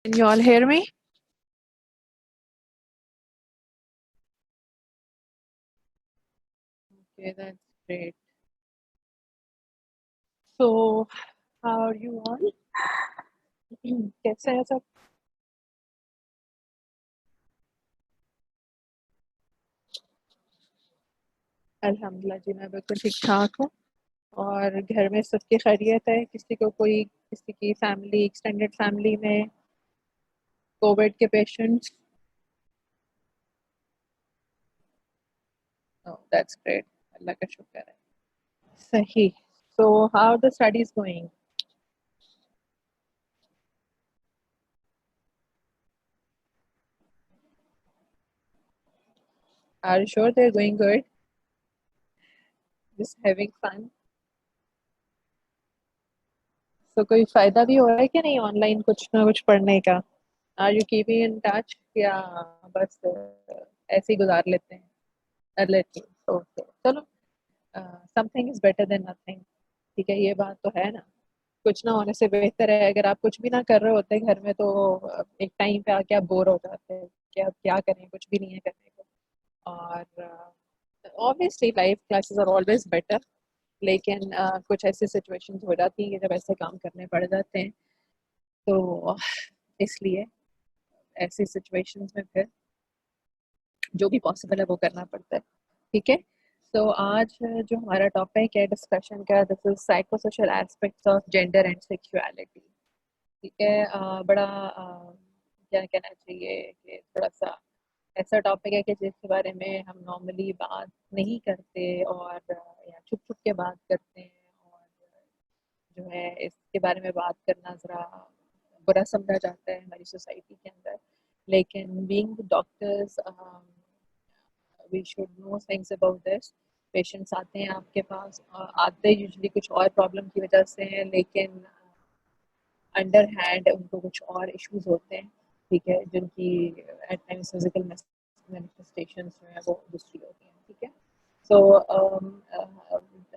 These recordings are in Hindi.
Can you all hear me? Okay, that's great. So, how are you all? कैसे हैं सब? अल्हम्दुलिल्लाह जी, मैं बिल्कुल ठीक ठाक हूँ। और घर में सबकी खैरियत है? किसी की फैमिली, एक्सटेंडेड फैमिली में कोविड के पेशेंट्स? Oh, that's great. अल्लाह का शुक्र है। सही। So, how are the studies going? Are you sure they're going good? Just having fun? तो कोई फ़ायदा भी हो रहा है कि नहीं ऑनलाइन कुछ ना कुछ पढ़ने का? Are you keeping in touch या बस ऐसे ही गुजार लेते हैं? Let's see. ओके, चलो, something is better than nothing. ठीक है, ये बात तो है ना। कुछ ना होने से बेहतर है अगर आप कुछ भी ना कर रहे होते घर में तो एक टाइम पे आके आप बोर हो जाते हैं कि अब क्या करें, कुछ भी नहीं है करने को। और obviously live classes are always better, लेकिन कुछ ऐसी सिचुएशंस हो जाती हैं कि जब ऐसे काम करने पड़ जाते हैं, तो इसलिए ऐसी सिचुएशंस में फिर जो भी पॉसिबल है वो करना पड़ता है। ठीक है। तो आज जो हमारा टॉपिक है डिस्कशन का, this is psychosocial aspects of gender and sexuality. ठीक है। बड़ा क्या कहना चाहिए कि थोड़ा सा ऐसा टॉपिक है कि जिसके बारे में हम नॉर्मली बात नहीं करते, और या छुप छुप के बात करते हैं, और जो है इसके बारे में बात करना ज़रा बुरा समझा जाता है हमारी सोसाइटी के अंदर। लेकिन being doctors, we should know things about this. Patients आते हैं आपके पास, आते यूजुअली कुछ और प्रॉब्लम की वजह से हैं, लेकिन अंडर हैंड उनको कुछ और इश्यूज होते हैं। ठीक है, जिनकी एट टाइम्स फिजिकल मैनिफेस्टेशंस जो है वो दूसरी होती हैं। ठीक है। सो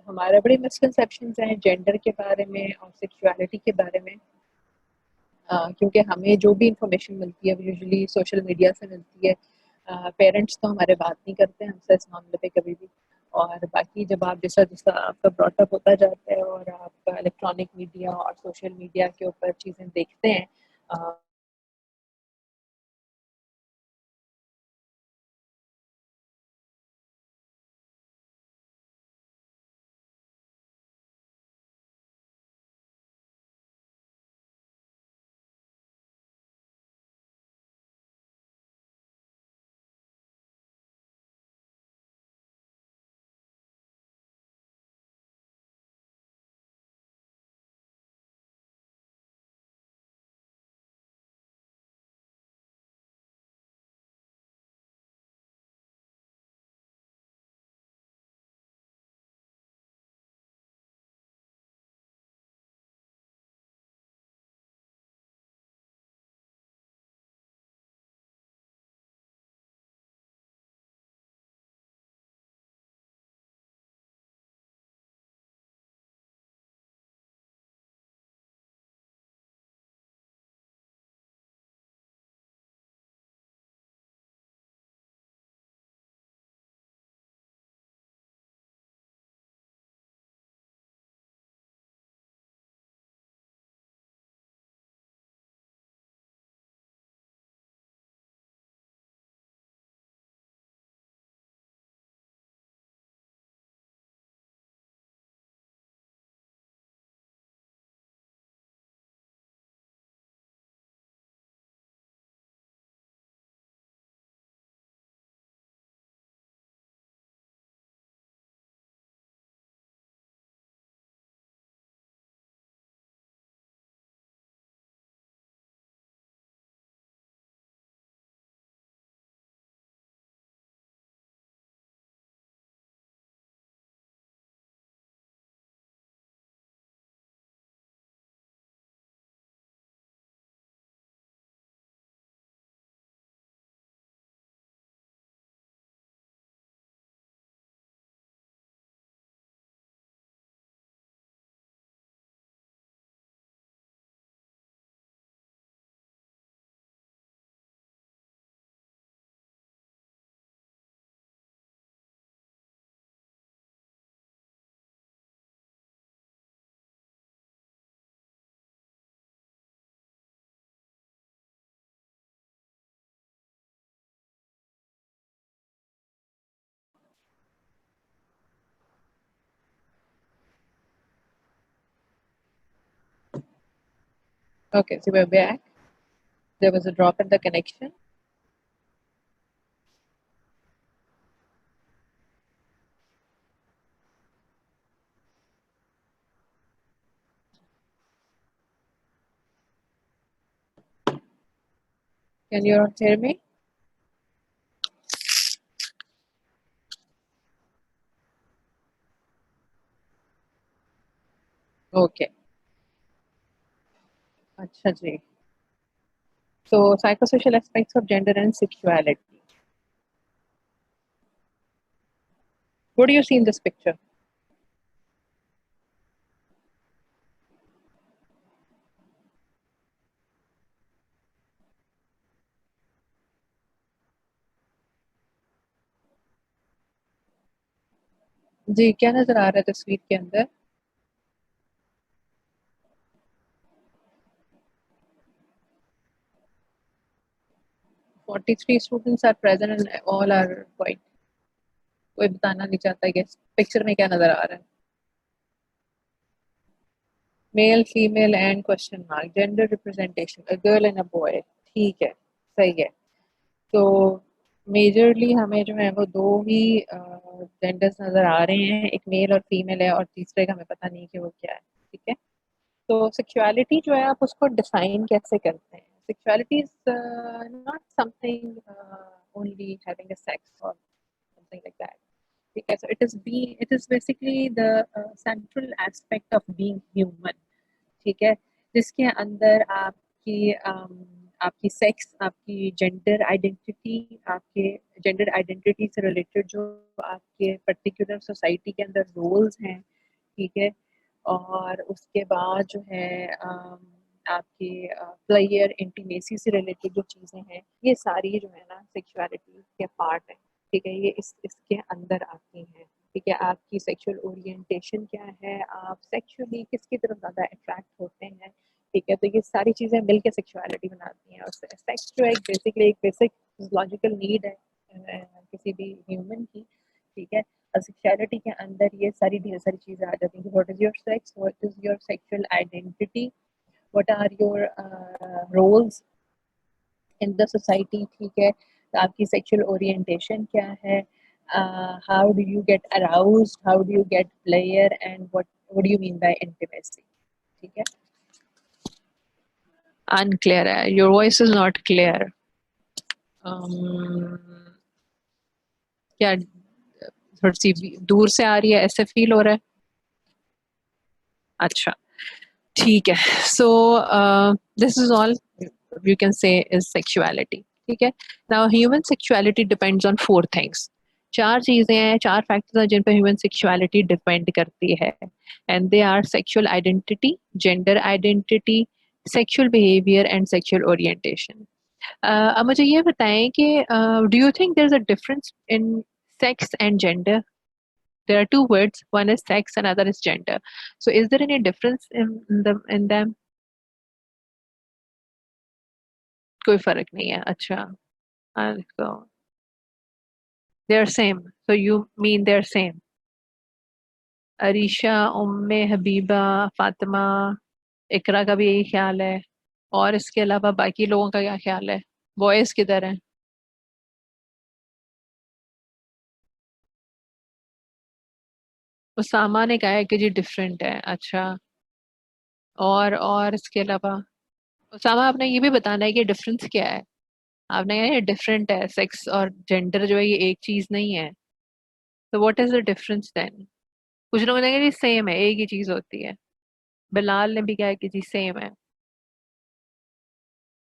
हमारे बड़े मिसकंसेप्शंस हैं जेंडर के बारे में और सेक्सुअलिटी के बारे में। क्योंकि हमें जो भी इंफॉर्मेशन मिलती है वो यूजुअली सोशल मीडिया से मिलती है। पेरेंट्स तो हमारे बात नहीं करते हमसे इस मामले पे कभी भी। और बाकी जब आप जैसा जैसा आपका ब्रॉटअप होता जाता है और आप इलेक्ट्रॉनिक मीडिया और सोशल मीडिया के ऊपर चीज़ें देखते हैं, Okay, so we're back. There was a drop in the connection. Can you all hear me? Okay. अच्छा जी. So psychosocial aspects of gender and sexuality. What do you see in this picture? जी, क्या नजर आ रहा है तस्वीर के अंदर? 43 students are present and all are white. कोई बताना नहीं चाहता कि पिक्चर में क्या नजर आ रहा है. Male female and question mark gender representation a girl and a boy. ठीक है, सही है. तो मेजरली हमें जो है वो दो ही जेंडर्स नजर आ रहे हैं, एक मेल और फीमेल है और तीसरे का हमें पता नहीं कि वो क्या है. ठीक है. तो सेक्सुअलिटी जो है आप उसको डिफाइन कैसे करते हैं? Sexuality is not something only having a sex और समथिंग लाइक दैट. ठीक है. So it is basically the central aspect of being human. ठीक है. जिसके अंदर आपकी सेक्स, आपकी जेंडर आइडेंटिटी, आपके जेंडर आइडेंटिटी से रिलेटेड जो आपके पर्टिकुलर सोसाइटी के अंदर रोल्स हैं. ठीक है. और उसके बाद जो है आपके प्लेयर इंटीमेसी से रिलेटेड जो चीज़ें हैं, ये सारी जो है ना सेक्सुअलिटी के पार्ट हैं. ठीक है. ये इसके अंदर आती हैं. ठीक है. आपकी सेक्सुअल ओरिएंटेशन क्या है, आप सेक्सुअली किसकी तरफ ज़्यादा अट्रैक्ट होते हैं. ठीक है. तो ये सारी चीज़ें मिलकर सेक्सुअलिटी बनाती हैं. और सेक्स जो एक बेसिक फिजियोलॉजिकल नीड है किसी भी ह्यूमन की. ठीक है. और सेक्सुअलिटी के अंदर ये सारी ढेर सारी चीज़ें आ जाती हैं. What is your sex, what is your sexual identity, what are your roles in the society. ठीक है. तो आपकी सेक्सुअल ओरिएंटेशन क्या है, how do you get aroused, how do you get pleasure and what do you mean by intimacy. ठीक है. अनक्लियर है. Your voice is not clear. क्या थोड़ी सी दूर से आ रही है, ऐसे फील हो रहा है? अच्छा, ठीक है. So this is all you can say is sexuality. ठीक है. now human sexuality depends on four things. चार चीजें हैं, चार फैक्टर्स हैं जिन पर ह्यूमन सेक्सुअलिटी डिपेंड करती है. And they are sexual identity, gender identity, sexual behaviour and sexual orientation. अब मुझे ये बताएं कि do you think there is a difference in sex and gender? There are two words, one is sex and other is gender. So is there any difference in them? कोई फर्क नहीं है. अच्छा. so they're same. So you mean they're same? Arisha, Umme Habiba, Fatima, Iqra का भी यही ख्याल है. और इसके अलावा बाकी लोगों का क्या ख्याल है? बॉयज किधर हैं? उसामा ने कहा है कि जी डिफरेंट है. अच्छा. और इसके अलावा उसामा, आपने ये भी बताना है कि डिफरेंस क्या है. आपने कहा ये डिफरेंट है, सेक्स और जेंडर जो है ये एक चीज नहीं है. तो what is the difference then? कुछ लोग कहेंगे जी सेम है, एक ही चीज होती है. बिलाल ने भी कहा है कि जी सेम है.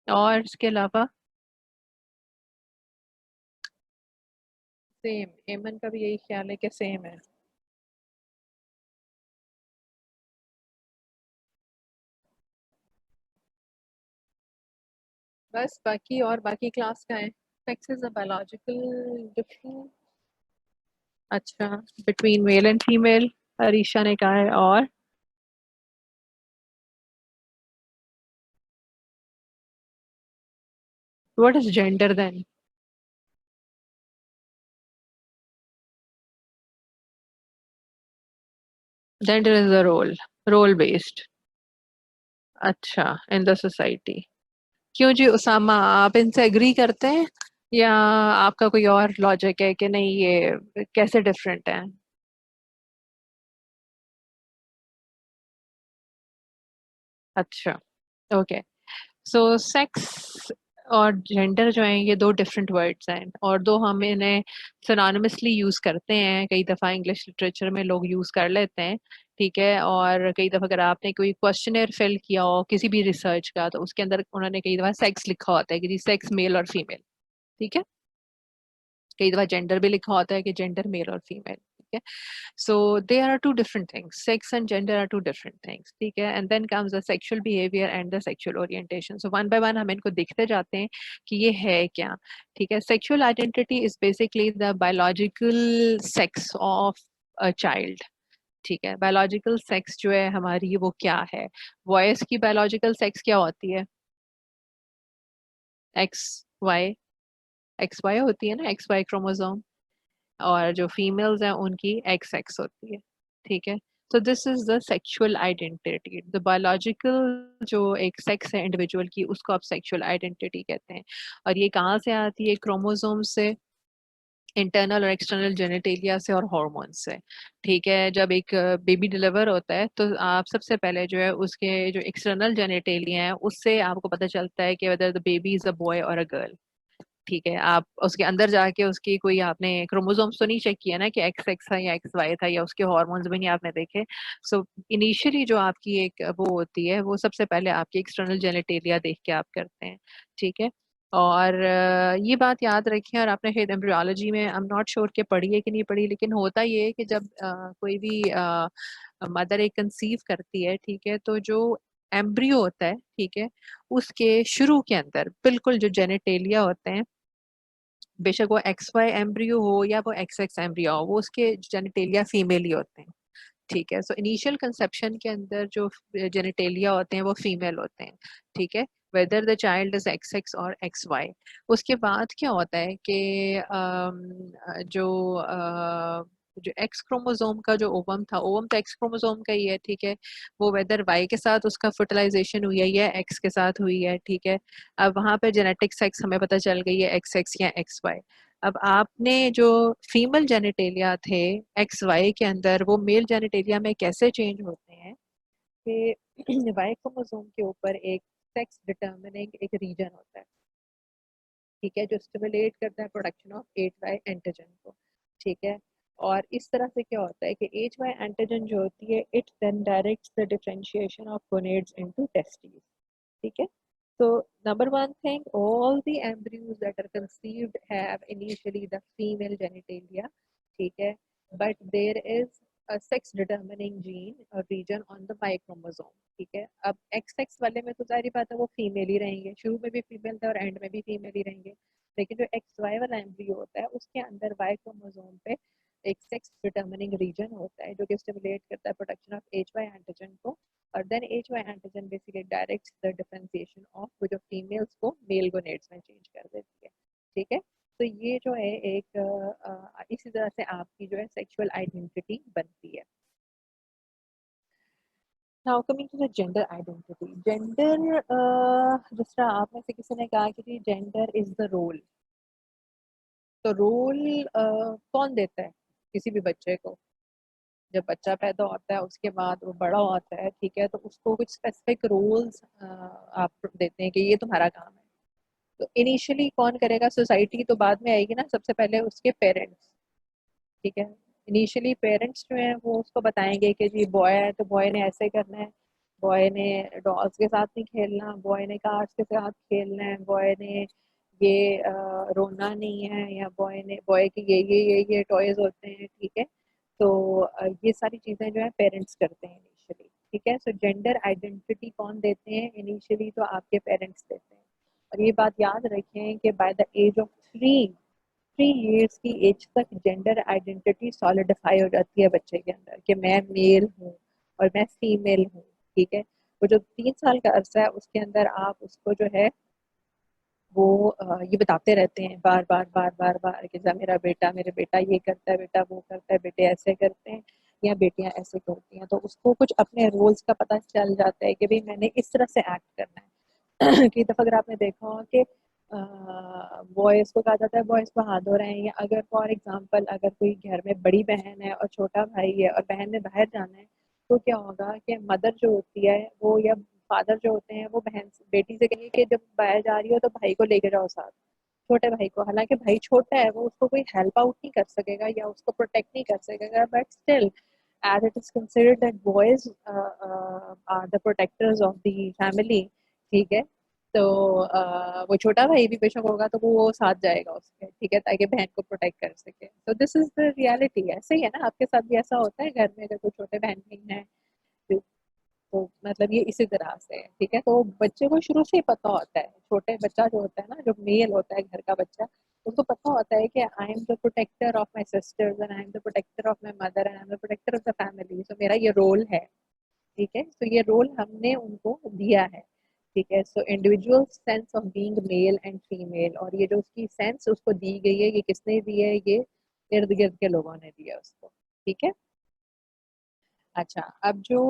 और इसके अलावा सेम. एमन का भी यही ख्याल है कि सेम है. बस बाकी और बाकी क्लास का है. Sex is a biological difference. अच्छा. Between male and female, Arisha ने कहा है. और what is gender then? Gender is a role, role based. अच्छा, इन द सोसाइटी। क्यों जी उसामा, आप इनसे एग्री करते हैं या आपका कोई और लॉजिक है कि नहीं ये कैसे डिफरेंट है? अच्छा, ओके। सो सेक्स और जेंडर जो है ये दो डिफरेंट वर्ड्स हैं और दो हम इन्हें सिनोनिमसली यूज करते हैं, कई दफा इंग्लिश लिटरेचर में लोग यूज कर लेते हैं। ठीक है, और कई दफा अगर आपने कोई क्वेश्चनर फिल किया हो किसी भी रिसर्च का तो उसके अंदर उन्होंने कई दफा सेक्स लिखा होता है कि जी सेक्स मेल और फीमेल। ठीक है, कई दफा जेंडर भी लिखा होता है कि जेंडर मेल और फीमेल। ठीक है, so they are two different things. Sex and gender are two different things. ठीक है, and then comes the sexual behavior and the sexual orientation. So one by one हम इनको देखते जाते हैं कि ये है क्या। ठीक है, sexual identity is basically the biological sex of a child. ठीक है, बायोलॉजिकल सेक्स जो है हमारी वो क्या है। वॉयस की बायोलॉजिकल सेक्स क्या होती है? एक्स वाई, एक्स वाई होती है ना, एक्स वाई क्रोमोसोम। और जो फीमेल्स हैं उनकी एक्स एक्स होती है। ठीक है, तो this is the sexual identity, the biological जो एक सेक्स है इंडिविजुअल की उसको आप सेक्सुअल आइडेंटिटी कहते हैं। और ये कहाँ से आती है? क्रोमोसोम से, इंटरनल और एक्सटर्नल जेनेटेलिया से और हॉर्मोन से। ठीक है, जब एक बेबी डिलीवर होता है तो आप सबसे पहले जो है उसके जो एक्सटर्नल जेनेटेलिया है उससे आपको पता चलता है कि whether the baby is a boy और अ गर्ल। ठीक है, आप उसके अंदर जाके उसकी कोई आपने क्रोमोसोम्स तो नहीं चेक किया ना कि एक्स एक्स था या एक्स वाई था, या उसके हॉर्मोन्स भी नहीं आपने देखे। सो इनिशियली जो आपकी एक वो होती है वो सबसे पहले आपकी एक्सटर्नल जेनेटेलिया देख के आप करते हैं। ठीक है, और ये बात याद रखें, और आपने शायद एम्ब्रियोलॉजी में आई एम नॉट श्योर कि पढ़ी है कि नहीं पढ़ी, लेकिन होता ये है कि जब कोई भी मदर एक कंसीव करती है, ठीक है, तो जो एम्ब्रियो होता है, ठीक है, उसके शुरू के अंदर बिल्कुल जो जेनेटेलिया होते हैं, बेशक वो एक्स वाई एम्ब्रियो हो या वो एक्स एक्स एम्ब्रियो हो, वो उसके जेनिटेलिया फीमेल ही होते हैं। ठीक है, सो इनिशियल कंसेप्शन के अंदर जो जेनिटेलिया होते हैं वो फीमेल होते हैं। ठीक है, whether the child is x x और एक्स वाई। उसके बाद क्या होता है कि जो एक्स क्रोमोसोम का जो ओवम था, ओवम तो एक्स क्रोमोसोम का ही है। ठीक है, वो वेदर वाई के साथ उसका फर्टिलाइजेशन हुई है या एक्स के साथ हुई है। ठीक है, अब वहां पे जेनेटिक सेक्स हमें पता चल गई है एक्स एक्स या एक्स वाई। अब आपने जो फीमेल जेनेटेलिया थे एक्स वाई के अंदर, वो मेल जेनेटेलिया में कैसे चेंज होते हैं कि वाई क्रोमोसोम के ऊपर एक सेक्स डिटर्मिनिंग एक रीजन होता है। ठीक है, जो स्टिमुलेट करता है production of H Y antigen को। ठीक है, और इस तरह से क्या होता है कि एच वाई एंटीजन जो होती है it then directs the differentiation of gonads into testis. ठीक है, so number one thing, all the embryos that are conceived have initially the female genitalia. ठीक है, but there is a sex determining gene or region on the Y chromosome. ठीक है, अब एक्स एक्स वाले में तो सारी बात है वो फीमेल ही रहेंगे, शुरू में भी फीमेल थे और एंड में भी फीमेल ही रहेंगे। लेकिन जो एक्स वाई वाला एम्ब्रियो होता है उसके अंदर वाई क्रोमोसोम पे एक सेक्स डिटर्मिनिंग रीजन होता है जो कि स्टिमुलेट करता है production of H Y antigen को। और then H Y antigen basically directs the differentiation of वो जो फीमेल्स को मेल गोनेड्स में चेंज कर देती है। ठीक है, तो ये जो है एक इसी तरह से आपकी जो है सेक्सुअल आइडेंटिटी बनती है। Now coming to the gender identity. Gender, जिस तरह आप में से किसी ने कहा कि जेंडर इज द रोल, तो रोल कौन देता है किसी भी बच्चे को? जब बच्चा पैदा होता है उसके बाद वो बड़ा होता है, ठीक है, तो उसको कुछ स्पेसिफिक रोल्स आप देते हैं कि ये तुम्हारा काम है। तो इनिशियली कौन करेगा? सोसाइटी तो बाद में आएगी ना, सबसे पहले उसके पेरेंट्स। ठीक है, इनिशियली पेरेंट्स जो है वो उसको बताएंगे कि जी बॉय है तो बॉय ने ऐसे करना है, बॉय ने डॉल्स के साथ नहीं खेलना, बॉय ने कार्ड्स के साथ खेलना है, बॉय ने ये रोना नहीं है, या बॉय के ये टॉयज होते हैं। ठीक है, तो ये सारी चीजें जो है पेरेंट्स करते हैं इनिशियली। ठीक है, सो जेंडर आइडेंटिटी कौन देते हैं? इनिशियली तो आपके पेरेंट्स देते हैं। और ये बात याद रखें कि by the age of 3 3 years की एज तक जेंडर आइडेंटिटी सॉलिडिफाई हो जाती है बच्चे के अंदर कि मैं मेल हूँ और मैं फीमेल हूँ। ठीक है, वो जो 3 साल का अरसा है उसके अंदर आप उसको जो है वो ये बताते रहते हैं बार बार कि जा मेरा बेटा, मेरे बेटा ये करता है, बेटा वो करता है, बेटे ऐसे करते हैं। या बेटियां ऐसे करती हैं, तो उसको कुछ अपने रोल्स का पता चल जाता है कि भाई मैंने इस तरह से एक्ट करना है। कई दफा अगर आपने देखा हो कि बॉयज को कहा जाता है बॉयज बहादुर हैं, या अगर फॉर एग्जांपल अगर कोई घर में बड़ी बहन है और छोटा भाई है और बहन ने बाहर जाना है, तो क्या होगा कि मदर जो होती है वो, या फादर जो होते हैं वो बहन बेटी से कहेंगे कि जब बाहर जा रही हो तो भाई को लेके जाओ साथ, छोटे भाई को। हालांकि भाई छोटा है, वो उसको कोई हेल्प आउट नहीं कर सकेगा या उसको प्रोटेक्ट नहीं कर सकेगा, but still as it is considered that boys are the protectors of the family, ठीक है। तो वो छोटा भाई भी बेशक होगा तो वो साथ जाएगा उसके, ठीक है, ताकि बहन को प्रोटेक्ट कर सके। तो दिस इज द रियलिटी। ऐसे ही है ना, आपके साथ भी ऐसा होता है घर में अगर कोई छोटे बहन नहीं है, तो मतलब ये इसी तरह से है, ठीक है। तो बच्चे को शुरू से ही पता होता है, छोटे बच्चा जो होता है ना, जो मेल होता है घर का बच्चा, उसको पता होता है कि I am the protector of my sisters and I am the protector of my mother and I am the protector of the family. So मेरा ये रोल है, ठीक है। तो ये रोल हमने उनको दिया है, ठीक है। So individual sense of being mail and female, और ये जो उसकी सेंस उसको दी गई है, ये किसने दी है? ये इर्द गिर्द के लोगों ने दिया उसको, ठीक है। अच्छा, अब जो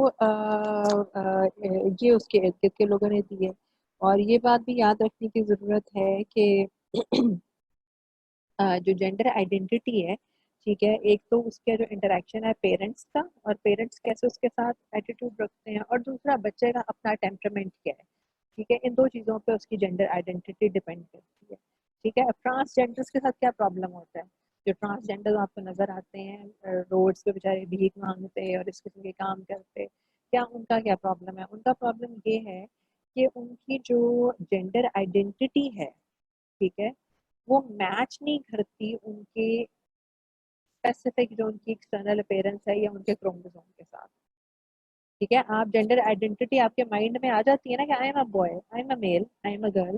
ये उसके इर्द गिर्द के लोगों ने दी है, और ये बात भी याद रखने की ज़रूरत है कि जो जेंडर आइडेंटिटी है, ठीक है, एक तो उसका जो इंटरेक्शन है पेरेंट्स का, और पेरेंट्स कैसे उसके साथ एटीट्यूड रखते हैं, और दूसरा बच्चे का अपना टेम्परामेंट क्या है, ठीक है। इन दो चीज़ों पे उसकी जेंडर आइडेंटिटी डिपेंड करती है, ठीक है। अब ट्रांसजेंडर्स के साथ क्या प्रॉब्लम होता है? जो ट्रांसजेंडर आपको नजर आते हैं रोड्स पे बेचारे भीख मांगते और इस किस्म के काम करते, क्या उनका क्या प्रॉब्लम है? उनका प्रॉब्लम ये है कि उनकी जो जेंडर आइडेंटिटी है, ठीक है, वो मैच नहीं करती उनके स्पेसिफिक जो उनकी एक्सटर्नल अपीयरेंस है या उनके क्रोमोसोम के साथ, ठीक है। आप जेंडर आइडेंटिटी आपके माइंड में आ जाती है ना कि I am a boy, I am a male, I am a girl,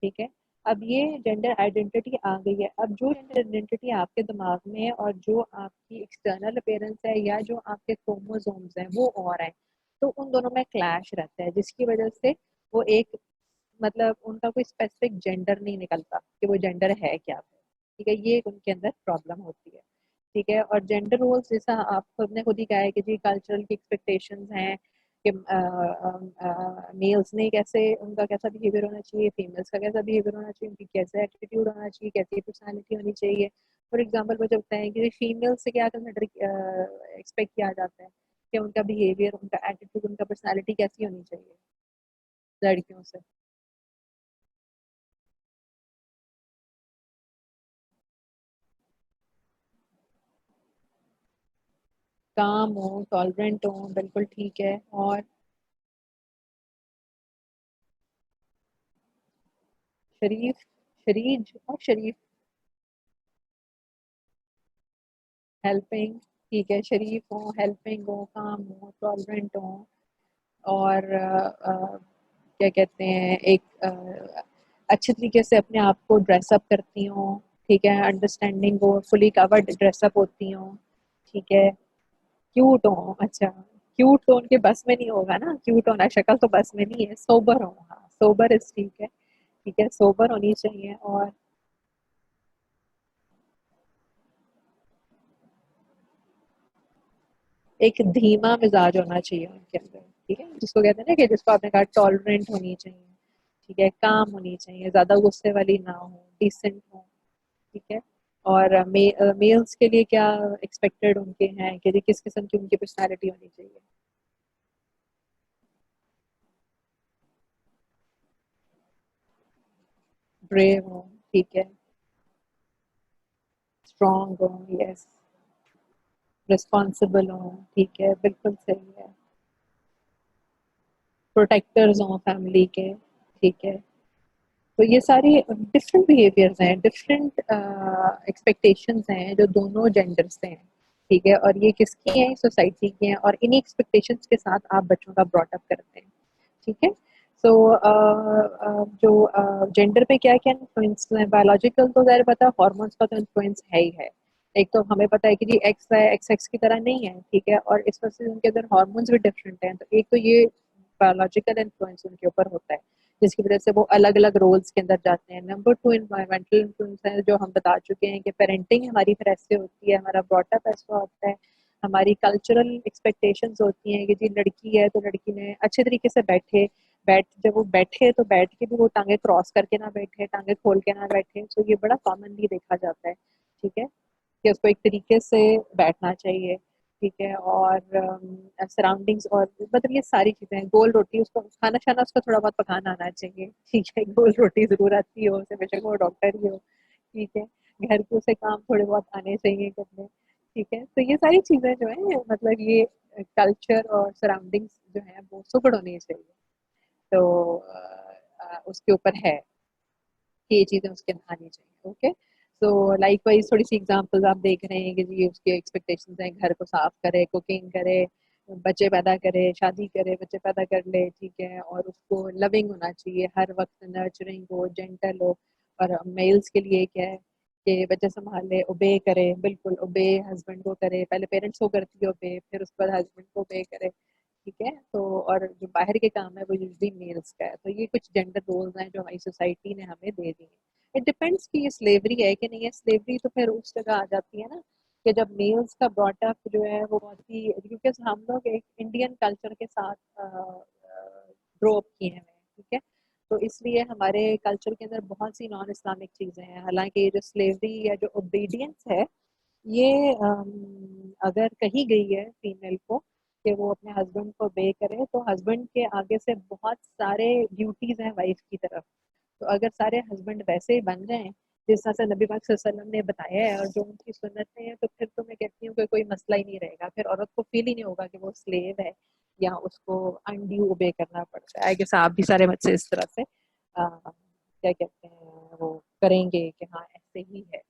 ठीक है। अब ये जेंडर आइडेंटिटी आ गई है। अब जो जेंडर आइडेंटिटी आपके दिमाग में है और जो आपकी एक्सटर्नल अपीयरेंस है या जो आपके क्रोमोसोम्स हैं वो और हैं, तो उन दोनों में क्लैश रहता है, जिसकी वजह से वो एक, मतलब उनका कोई स्पेसिफिक जेंडर नहीं निकलता कि वो जेंडर है क्या, ठीक है। ये उनके अंदर प्रॉब्लम होती है, ठीक है। और जेंडर रोल्स जैसा आप खुद ने खुद ही कहा है कि जी कल्चरल की एक्सपेक्टेशंस हैं कि मेल्स ने कैसे, उनका कैसा बिहेवियर होना चाहिए, फीमेल्स का कैसा बिहेवियर होना चाहिए, उनकी कैसा एटीट्यूड होना चाहिए, कैसी पर्सनालिटी होनी चाहिए। फॉर एग्जाम्पल वो जब बताएं कि फीमेल से क्या कंसिडर एक्सपेक्ट किया जाता है कि उनका बिहेवियर, उनका एटीट्यूड, उनका पर्सनालिटी कैसी होनी चाहिए लड़कियों से। काम हो, टॉलरेंट हो, बिल्कुल ठीक है। और शरीफ, शरीज और शरीफ, हेल्पिंग, ठीक है, शरीफ हो, हेल्पिंग हो, काम हो, टॉलरेंट हो, और क्या कहते हैं, एक अच्छे तरीके से अपने आप को ड्रेसअप करती हो, ठीक है, अंडरस्टैंडिंग हो, फुली कवर्ड ड्रेसअप होती हो, ठीक है। क्यूट हो, अच्छा, क्यूट तो उनके बस में नहीं होगा ना, क्यूट होना शक्ल तो बस में नहीं है। सोबर हो, हाँ सोबर इज ठीक है, ठीक है, सोबर होनी चाहिए। और एक धीमा मिजाज होना चाहिए उनके अंदर, ठीक है, जिसको कहते हैं ना, कि जिसको आपने कहा टॉलरेंट होनी चाहिए, ठीक है, काम होनी चाहिए, ज्यादा गुस्से वाली ना हो, डिसेंट हो, ठीक है। और मेल्स के लिए क्या एक्सपेक्टेड उनके हैं कि किस किस्म की उनकी पर्सनालिटी होनी चाहिए? ब्रेव हो, ठीक है, स्ट्रॉन्ग हो, यस, रिस्पॉन्सिबल हो, ठीक है, बिल्कुल सही है, प्रोटेक्टर्स हो फैमिली के, ठीक है। तो ये सारी डिफरेंट बिहेवियर्स हैं, डिफरेंट एक्सपेक्टेशंस हैं जो दोनों जेंडर से हैं, ठीक है। और ये किसकी हैं? सोसाइटी की हैं, और इन्हीं एक्सपेक्टेशंस के साथ आप बच्चों का ब्रॉटअप करते हैं, ठीक है। सो जो जेंडर पे क्या क्या इन्फ्लुएंस है, बायोलॉजिकल तो ज़ाहिर पता है, हॉर्मोन्स का तो इन्फ्लुएंस है ही है। एक तो हमें पता है कि जी एक्स है, एक्स एक्स की तरह नहीं है, ठीक है, और इस वजह से उनके अंदर हॉर्मोन्स भी डिफरेंट हैं। तो एक तो ये बायोलॉजिकल इन्फ्लुएंस उनके ऊपर होता है, जिसकी वजह से वो अलग अलग रोल्स के अंदर जाते हैं। नंबर टू इन्वायरमेंटल इन्फ्लुएंस है, जो हम बता चुके हैं कि पेरेंटिंग हमारी फिर ऐसे होती है, हमारा ब्रॉटअप ऐसा होता है, हमारी कल्चरल एक्सपेक्टेशंस होती हैं कि जी लड़की है तो लड़की ने अच्छे तरीके से जब वो बैठे तो बैठ के भी वो टांगे क्रॉस करके ना बैठे, टांगे खोल के ना बैठे। तो ये बड़ा कॉमनली देखा जाता है, ठीक है, कि उसको एक तरीके से बैठना चाहिए, ठीक है। और सराउंडिंग्स और मतलब ये सारी चीज़ें, गोल रोटी उसको खाना शाना उसको थोड़ा बहुत पकाना आना चाहिए, ठीक है। गोल रोटी ज़रूर आती हो उसे, बेशक वो डॉक्टर ही हो, ठीक है। घर के उसे काम थोड़े बहुत आने चाहिए करने, ठीक है। तो ये सारी चीज़ें जो है मतलब ये कल्चर और सराउंडिंग्स जो है वो सुपड़ होनी चाहिए। तो उसके ऊपर है कि ये चीज़ें उसके अंदर आनी चाहिए, ओके। तो लाइक वाइज थोड़ी सी एग्जांपल्स आप देख रहे हैं कि जी उसके एक्सपेक्टेशंस हैं, घर को साफ करे, कुकिंग करे, बच्चे पैदा करे, शादी करे, बच्चे पैदा कर ले, ठीक है। और उसको लविंग होना चाहिए, हर वक्त नर्चरिंग हो, जेंटल हो। और मेल्स के लिए क्या है कि बच्चे संभाले, ओबे करे, बिल्कुल ओबे हस्बैंड को करे, पहले पेरेंट्स को करती है ओबे, फिर उसके बाद हस्बैंड को ओबे करे, ठीक है। तो और जो बाहर के काम है वो यूजली मेल्स का है। तो ये कुछ जेंडर रोल्स हैं जो हमारी सोसाइटी ने हमें दे दी है। इट डिपेंड्स कि ये स्लेवरी है कि नहीं है। स्लेवरी तो फिर उस जगह आ जाती है ना कि जब मेल्स का ब्रॉटअप जो है वो बहुत ही, क्योंकि हम लोग एक इंडियन कल्चर के साथ ग्रो अप किए हैं, ठीक है। तो इसलिए हमारे कल्चर के अंदर बहुत सी नॉन इस्लामिक चीज़ें हैं। हालांकि ये जो स्लेवरी या जो ओबीडियंस है ये अगर कही गई है फीमेल को कि वो अपने हस्बैंड को बे करे, तो हस्बैंड के आगे से बहुत सारे ड्यूटीज हैं वाइफ की तरफ। तो अगर सारे हस्बैंड वैसे ही बन जाएं जिस तरह से नबी पाक सल्लल्लाहु अलैहि वसल्लम ने बताया है और जो उनकी सुन्नतें हैं, तो फिर तो मैं कहती हूँ कि कोई मसला ही नहीं रहेगा। फिर औरत को फील ही नहीं होगा कि वो स्लेव है या उसको अनड्यू ओबे करना पड़ता है। आई गेस आप भी सारे मुझसे इस तरह से क्या कहते हैं वो करेंगे कि हाँ ऐसे ही है,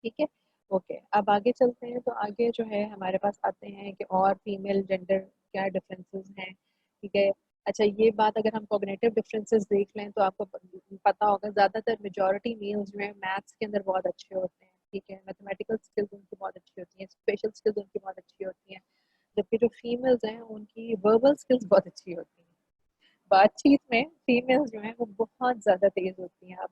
ठीक है। ओके, अब आगे चलते हैं। तो आगे जो है हमारे पास आते हैं कि और फीमेल जेंडर क्या डिफरेंसेस हैं, ठीक है। अच्छा, ये बात अगर हम कॉग्निटिव डिफरेंसेस देख लें तो आपको पता होगा ज़्यादातर मेजॉरिटी मेल्स जो है मैथ्स के अंदर बहुत अच्छे होते हैं, ठीक है। मैथमेटिकल स्किल्स उनकी बहुत अच्छी होती हैं, स्पेशल स्किल्स उनकी बहुत अच्छी होती हैं। जबकि जो फीमेल्स हैं उनकी वर्बल स्किल्स बहुत अच्छी होती हैं। बातचीत में फीमेल्स जो हैं वो बहुत ज़्यादा तेज होती हैं।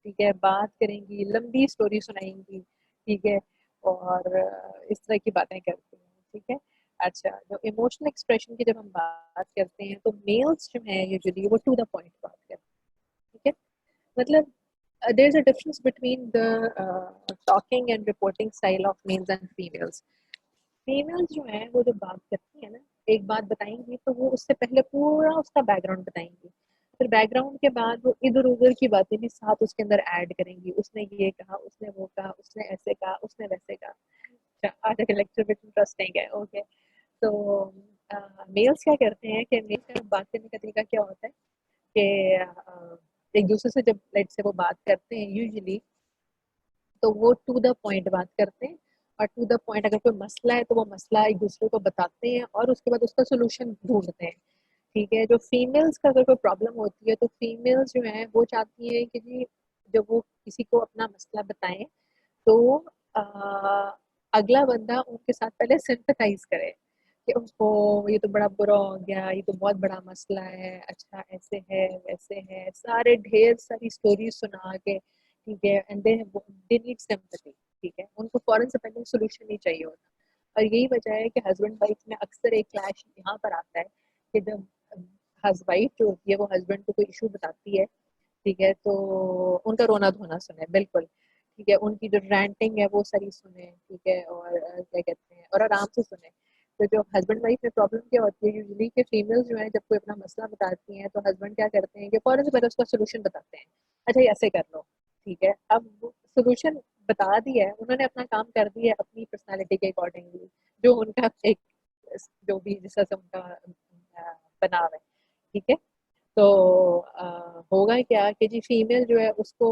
ठीक है, बात करेंगी, लंबी स्टोरी सुनाएंगी, ठीक है। और इस तरह की बातें करती हैं, ठीक है। अच्छा, जो इमोशनल एक्सप्रेशन की जब हम बात करते हैं तो मेल्स जो है यूजुअली वो टू द पॉइंट बात करते हैं, ठीक है। मतलब there is a difference between the talking and reporting style of males and females. Females जो है वो जब बात करती है ना, एक बात बताएंगी तो वो उससे पहले पूरा उसका बैकग्राउंड बताएंगी। फिर बैकग्राउंड के बाद वो इधर उधर की बातें भी साथ उसके अंदर ऐड करेंगी, उसने ये कहा, उसने वो कहा, उसने ऐसे कहा, उसने वैसे कहा। अच्छा, आज का लेक्चर भी इंटरेस्टिंग है, ओके। तो मेल्स क्या करते हैं कि मेल्स का बात करने का तरीका क्या होता है कि एक दूसरे से जब लेट से वो बात करते हैं यूजुअली, तो वो टू द पॉइंट बात करते हैं। और टू द पॉइंट अगर कोई मसला है तो वो मसला एक दूसरे को बताते हैं और उसके बाद उसका सोल्यूशन ढूंढते हैं, ठीक है। जो फीमेल्स का अगर कोई प्रॉब्लम होती है तो फीमेल्स जो है वो चाहती है कि जी जब वो किसी को अपना मसला बताएं तो अगला बंदा उनके साथ पहले सिंपथाइज करे कि उसको ये तो बड़ा बुरा हो गया, ये तो बहुत बड़ा मसला है, अच्छा ऐसे है वैसे है, सारे ढेर सारी स्टोरी सुना के, ठीक है। एंड दे नीड सिंपैथी, ठीक है। उनको फौरन से पहले सोल्यूशन नहीं चाहिए होता। और यही वजह है कि हस्बैंड वाइफ में अक्सर एक क्लैश यहाँ पर आता है कि जब वाइफ जो होती है वो हस्बैंड को कोई इशू बताती है, ठीक है, तो उनका रोना धोना सुने, बिल्कुल, ठीक है। उनकी जो रैंटिंग है वो सारी सुने, ठीक है। और क्या कहते हैं, और आराम से सुने। तो जो हस्बैंड वाइफ में प्रॉब्लम क्या होती है यूजुअली कि फीमेल्स जो है जब कोई अपना मसला बताती हैं तो हस्बैंड क्या करते हैं कि फौरन से पहले उसका सोल्यूशन बताते हैं। अच्छा, ये ऐसे कर लो, ठीक है। अब सोल्यूशन बता दिया है उन्होंने, अपना काम कर दिया है अपनी पर्सनालिटी के अकॉर्डिंगली, जो उनका एक जो भी जिस तरह से उनका बनाव है, ठीक है। तो होगा क्या कि जी फीमेल जो है उसको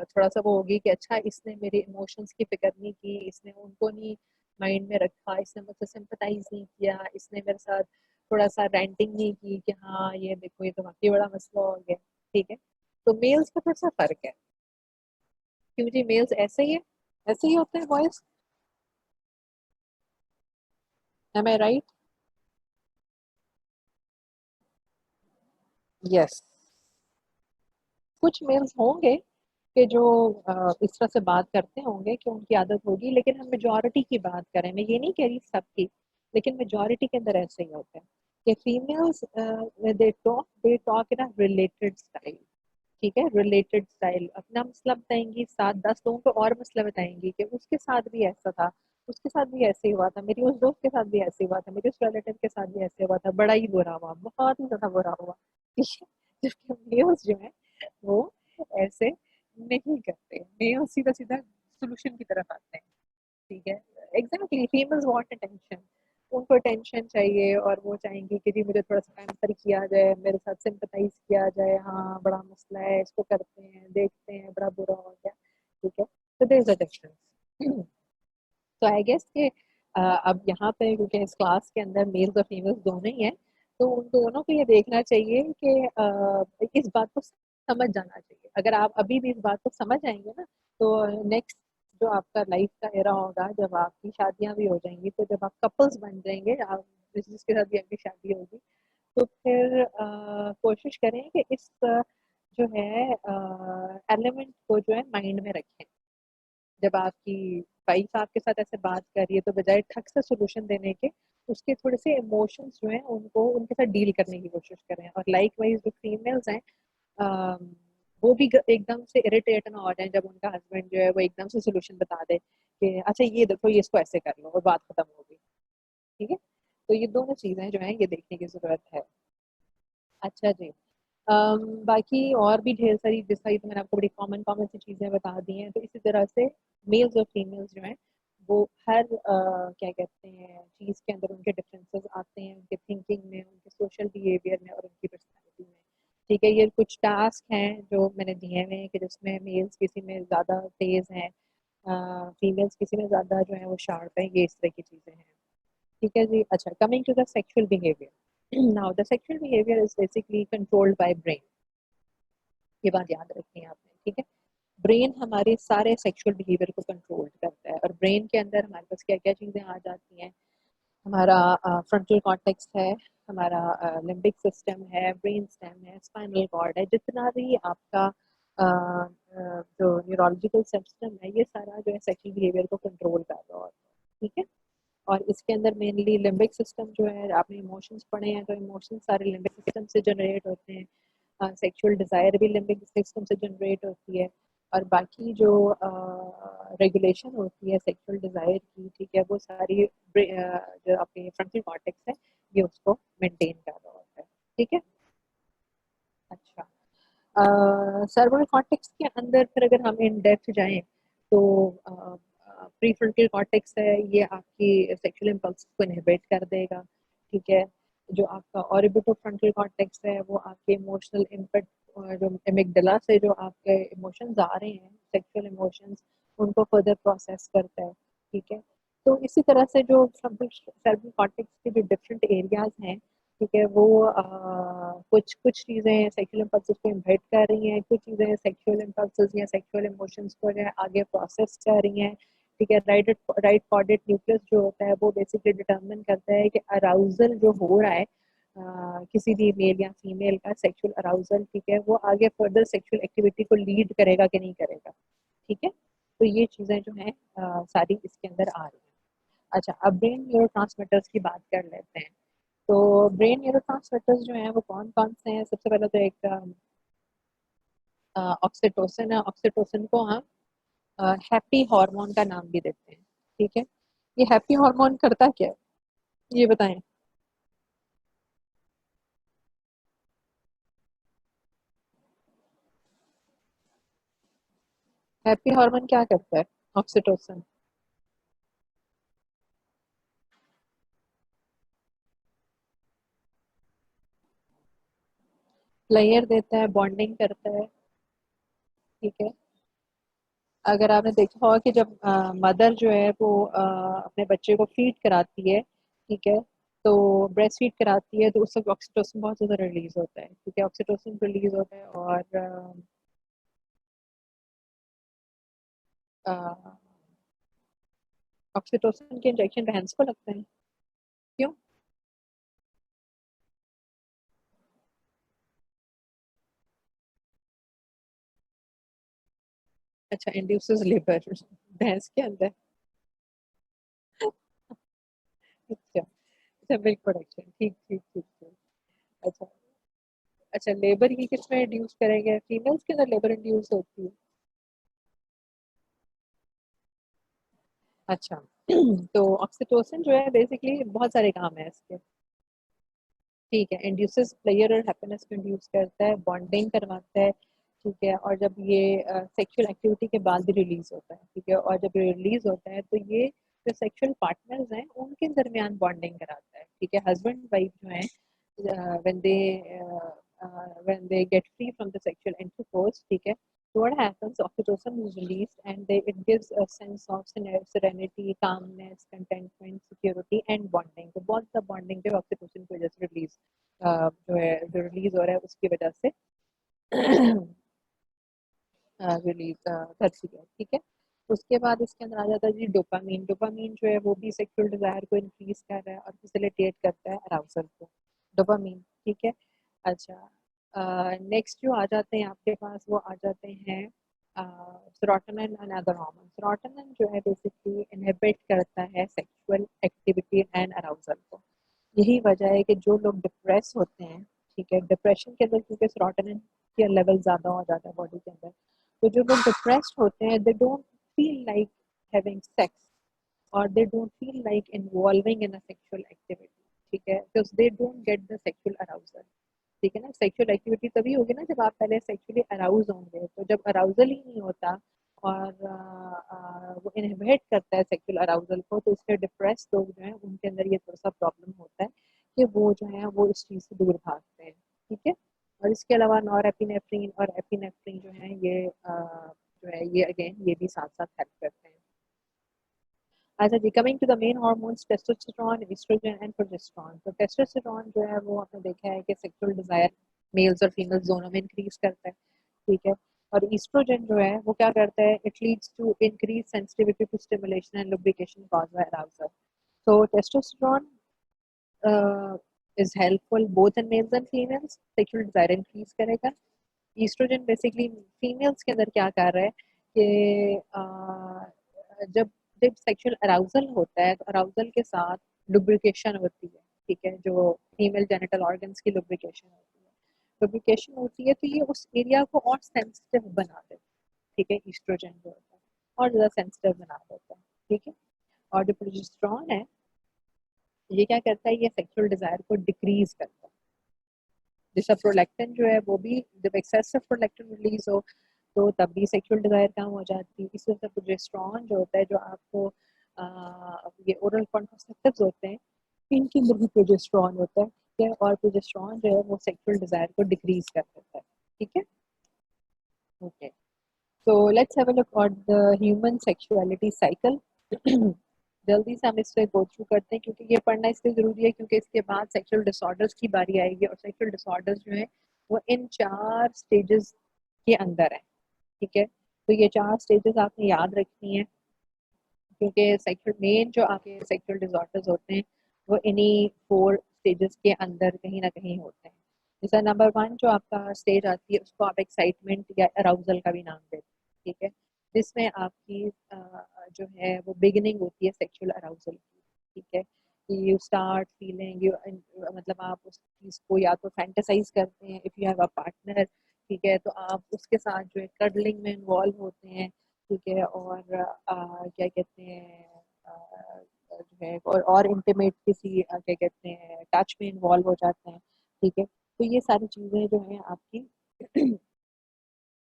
थोड़ा सा वो होगी कि अच्छा इसने मेरे इमोशंस की फिक्र नहीं की, इसने उनको नहीं माइंड में रखा, इसने मुझसे सिंपथाइज नहीं किया, इसने मेरे साथ थोड़ा सा रेंटिंग नहीं की कि हाँ ये देखो ये तो वाकई बड़ा मसला हो गया, ठीक है। तो मेल्स का थोड़ा सा फर्क है, क्यों जी मेल्स ऐसे ही है, ऐसे ही होते हैं बॉयज, एम आई राइट? यस, कुछ मेल्स होंगे के जो इस तरह से बात करते होंगे कि उनकी आदत होगी, लेकिन हम मेजॉरिटी की बात करें, मैं ये नहीं कह रही सबकी, लेकिन मेजॉरिटी के अंदर ऐसे ही होता है कि females they talk in a related style. ठीक है, रिलेटेड स्टाइल, अपना मसला बताएंगी, 7-10 लोगों को और मसला बताएंगी कि उसके साथ भी ऐसा था, उसके साथ भी ऐसे ही हुआ था, मेरी उस दोस्त के साथ भी ऐसे हुआ था, मेरे उस रिलेटिव के साथ भी ऐसे हुआ था, बड़ा ही बुरा हुआ, बहुत ही ज्यादा बुरा हुआ। ठीक है, जबकि मेल्स जो है वो ऐसे नहीं करते, मेल्स सीधा सीधा सोल्यूशन की तरफ आते हैं। ठीक है, एग्जैक्टली, फीमेल्स वांट अटेंशन, उनको अटेंशन चाहिए, और वो चाहेंगी कि जी मुझे थोड़ा सा पैम्पर किया जाए, मेरे साथ सिंपथाइज किया जाए, हाँ बड़ा मसला है, इसको करते हैं, देखते हैं, बड़ा बुरा हो गया। ठीक है, तो देयर इज अ डिफरेंस। तो आई गेस कि अब यहाँ पे क्योंकि इस क्लास के अंदर मेल्स और फीमेल्स दोनों ही हैं, तो उन दोनों को ये देखना चाहिए कि इस बात को समझ जाना चाहिए। अगर आप अभी भी इस बात को समझ आएंगे ना, तो नेक्स्ट जो आपका लाइफ का एरा होगा, जब आपकी शादियां भी हो जाएंगी, तो जब आप कपल्स बन जाएंगे, आप जिसके साथ भी आपकी शादी होगी, तो फिर कोशिश करें कि इस जो है एलिमेंट को जो है माइंड में रखें। जब आपकी वाइफ आपके साथ ऐसे बात कर रही है, तो बजाय ठक से सोल्यूशन देने के, उसके थोड़े से इमोशंस जो हैं उनको उनके साथ डील करने की कोशिश करें। और लाइक वाइज जो फीमेल्स हैं, अम, वो भी एकदम से इरिटेट ना हो जाए जब उनका हस्बैंड जो है वो एकदम से सोल्यूशन बता दे कि अच्छा ये देखो, ये इसको ऐसे कर लो, और बात खत्म होगी। ठीक है, तो ये दोनों चीजें जो हैं ये देखने की जरूरत है। अच्छा जी। बाकी और भी ढेर सारी, जिस सारी तो मैंने आपको बड़ी कॉमन कॉमन सी चीजें बता दी हैं, तो इसी तरह से मेल्स और फीमेल्स जो हैं वो हर क्या कहते हैं चीज के अंदर उनके डिफरेंसेस आते हैं, उनके थिंकिंग में, उनके सोशल बिहेवियर में, और उनकी पर्सनैलिटी में। ठीक है, ये कुछ टास्क हैं जो मैंने दिए हुए हैं कि जिसमें मेल्स किसी में ज्यादा तेज हैं, फीमेल्स किसी में ज्यादा जो है वो शार्प है, ये इस तरह की चीजें हैं। ठीक है जी। अच्छा, coming to the sexual behaviour, now the sexual behaviour is basically controlled by brain. ये बात याद रखनी है आपने। ठीक है, ब्रेन हमारे सारे सेक्सुअल बिहेवियर को कंट्रोल करता है, और ब्रेन के अंदर हमारे पास क्या क्या चीजें आ जाती हैं। हमारा फ्रंटल कॉर्टेक्स है, हमारा लिम्बिक सिस्टम है, ब्रेन स्टेम है, स्पाइनल कॉर्ड है, जितना भी आपका जो न्यूरोलॉजिकल सिस्टम है, ये सारा जो है सेक्सुअल बिहेवियर को कंट्रोल कर रहा होता है। ठीक है, और इसके अंदर मेनली लिम्बिक सिस्टम जो है, आपने इमोशंस पढ़े हैं, तो इमोशंस सारे लिम्बिक सिस्टम से जनरेट होते हैं, सेक्सुअल डिजायर भी लिम्बिक सिस्टम से जनरेट होती है, और बाकी जो रेगुलेशन होती है सेक्सुअल डिजायर की, ठीक है, वो सारी जो आपके फ्रंटल कॉर्टेक्स है, ये उसको मेंटेन कर रहा होता है। ठीक है, अच्छा। सर्वल कॉर्टेक्स के अंदर फिर अगर हम इन डेप्थ जाएं, तो प्री फ्रंटल कॉर्टेक्स है, ये आपकी सेक्सुअल इम्पल्स को इनहिबिट कर देगा। ठीक है, जो आपका ऑर्बिटो फ्रंटल कॉर्टेक्स है, वो आपके इमोशनल इम्पैक्ट, जो एमिगडाला से जो आपके इमोशंस आ रहे हैं, सेक्सुअल इमोशंस, उनको फर्दर प्रोसेस करता है। ठीक है, तो इसी तरह से जो सर्वल कॉर्टेक्स के जो डिफरेंट एरियाज हैं, ठीक है, वो कुछ कुछ चीज़ें सेक्सुअल इम्पल्सेस को इन्वाइट कर रही हैं, कुछ चीज़ें सेक्सुअल इम्पल्सेस या सेक्सुअल इमोशंस को जो है आगे प्रोसेस कर रही हैं। ठीक है, राइट कॉर्डेट न्यूक्लियस जो होता है, वो बेसिकली डिटरमिन करता है कि अराउजल जो हो रहा है किसी भी मेल या फीमेल का सेक्सुअल अराउजल, ठीक है, वो आगे फर्दर सेक्सुअल एक्टिविटी को लीड करेगा कि नहीं करेगा। ठीक है, तो ये चीज़ें जो हैं सारी इसके अंदर आ रही हैं। अच्छा, अब ब्रेन न्यूरोट्रांसमीटर्स की बात कर लेते हैं। तो ब्रेन न्यूरोट्रांसमीटर्स जो हैं वो कौन कौन से हैं? सबसे पहले तो एक ऑक्सीटोसिन है। ऑक्सीटोसिन को हम हैप्पी हार्मोन का नाम भी देते हैं। ठीक है, ये हैप्पी हार्मोन करता क्या है, ये बताएं। हैप्पी हार्मोन क्या करता है? ऑक्सीटोसिन लेयर देता है, बॉन्डिंग करता है। ठीक है, अगर आपने देखा होगा कि जब मदर जो है वो अपने बच्चे को फीड कराती है, ठीक है, तो ब्रेस्ट फीड कराती है, तो उस वक्त ऑक्सीटोसिन बहुत ज़्यादा रिलीज होता है। ठीक है, ऑक्सीटोसिन रिलीज होता है, और ऑक्सीटोसिन के इंजेक्शन बहन को लगते हैं। क्यों? अच्छा, इंड्यूसेस लेबर भैंस के अंदर। अच्छा अच्छा, मिल्क प्रोडक्शन, ठीक ठीक ठीक ठीक। अच्छा अच्छा, लेबर ही किस में इंड्यूस करेंगे, फीमेल्स के अंदर लेबर इंड्यूस होती है। अच्छा तो ऑक्सीटोसिन जो है बेसिकली बहुत सारे काम है इसके। ठीक है, इंड्यूसेस प्लेयर और हैप्पीनेस को इंड्यूस करता है, बॉन्डिंग करवाता है। ठीक है, और जब ये सेक्सुअल एक्टिविटी के बाद भी रिलीज होता है। ठीक है, और जब रिलीज होता है तो ये जो सेक्सुअल पार्टनर्स हैं उनके दरमियान बॉन्डिंग कराता है। ठीक है, हस्बैंड वाइफ जो है when they when they get free from the sexual intercourse, ठीक है, so what happens, oxytocin is released and it gives a sense of serenity, calmness, contentment, security and bonding। तो बहुत सा bonding जो ऑक्सीटोसिन की वजह से रिलीज जो है जो रिलीज हो रहा है उसकी वजह से रिलीज करती है। ठीक है, उसके बाद इसके अंदर आ जाता है जी डोपामीन। डोपामीन जो है वो भी सेक्सुअल डिजायर को इंक्रीज कर रहा है और फैसिलिटेट करता है अराउजल को। डोपामीन, ठीक है। अच्छा, नेक्स्ट जो आ जाते हैं आपके पास वो आ जाते हैं serotonin and other hormone. Serotonin जो है बेसिकली इनहिबिट करता है सेक्सुअल एक्टिविटी एंड अराउजल को। यही वजह है कि जो लोग डिप्रेस होते हैं, ठीक है, डिप्रेशन के अंदर क्योंकि सेरोटोनिन के लेवल ज़्यादा हो जाता है बॉडी के अंदर, तो जो लोग डिप्रेस्ड होते हैं they don't feel like having sex और they don't feel like involving in a sexual activity। ठीक है, because they don't get the sexual arousal। ठीक है ना, सेक्सुअल एक्टिविटी तभी होगी ना जब आप पहले सेक्सुअली अराउज होंगे। तो जब अराउजल ही नहीं होता और वो इनहिबिट करता है सेक्सुअल अराउजल को, तो इसलिए डिप्रेस लोग जो हैं उनके अंदर ये थोड़ा सा प्रॉब्लम होता है कि वो जो है वो इस चीज़ से दूर भागते हैं। ठीक है, और इसके अलावा नॉर एपिनेफ्रीन और एपिनेफ्रीन जो है ये जो है ये अगेन ये भी साथ साथ हेल्प करते हैं। अच्छा जी, coming to the main hormones, testosterone, estrogen and progesterone. तो टेस्टोस्टेरोन जो है वो आपने देखा है कि सेक्सुअल डिजायर मेल्स और फीमेल्स दोनों में इंक्रीज करता है। ठीक है, और ईस्ट्रोजन जो है वो क्या करता है, it leads to increase sensitivity to stimulation and lubrication caused by arousal. तो testosterone is helpful both in males and females, sexual desire increase करेगा। ईस्ट्रोजन बेसिकली फीमेल्स के अंदर क्या कर रहा है कि जब जब सेक्सुअल अराउजल होता है तो अराउजल के साथ लुब्रिकेशन होती है। ठीक है, जो फीमेल जेनिटल ऑर्गन्स की लुब्रिकेशन होती है, लुब्रिकेशन होती है तो ये उस एरिया को और सेंसिटिव बना देता है। ठीक है, ईस्ट्रोजन जो होता है और ज़्यादा सेंसिटिव बना देता है। ठीक है, और जो प्रोजेस्टेरोन है ये क्या करता है, ये सेक्सुअल डिजायर को डिक्रीज करता है। जैसा प्रोलैक्टिन जो है वो भी जब एक्सेसिव प्रोलैक्टिन रिलीज हो तो तब भी सेक्सुअल डिजायर कम हो जाती है। इसी वजह से प्रोजेस्टेरोन जो होता है जो आपको ये ओरल कॉन्ट्रासेप्टिव्स होते हैं इनके अंदर भी प्रोजेस्टेरोन होता है। ठीक है, और प्रोजेस्टेरोन जो है वो सेक्सुअल डिजायर को डिक्रीज कर देता है। ठीक है, okay, so let's have a look at the human sexuality cycle. जल्दी से हम इससे गो थ्रू करते हैं क्योंकि ये पढ़ना इसलिए जरूरी है क्योंकि इसके बाद सेक्सुअल डिसऑर्डर्स की बारी आएगी और सेक्सुअल डिसऑर्डर्स जो है वो इन 4 स्टेजेस के अंदर है। ठीक है, तो ये 4 स्टेजेस आपने याद रखनी है क्योंकि सेक्सुअल मेन जो आपके सेक्सुअल डिसऑर्डर्स होते हैं वो इन्हीं 4 स्टेजेस के अंदर कहीं ना कहीं होते हैं। जैसा नंबर 1 जो आपका स्टेज आती है उसको आप एक्साइटमेंट या अराउजल का भी नाम देते हैं। ठीक है, जिसमें आपकी जो है वो बिगिनिंग होती है सेक्सुअल अराउजल की। ठीक है, यू स्टार्ट फीलिंग यू मतलब आप उस चीज़ को या तो फैंटेसाइज करते हैं if you have a partner. ठीक है, तो आप उसके साथ जो है कडलिंग में इन्वॉल्व होते हैं। ठीक है, और क्या कहते हैं जो है और इंटीमेट किसी क्या कहते हैं टच में इन्वॉल्व हो जाते हैं। ठीक है, तो ये सारी चीज़ें जो हैं आपकी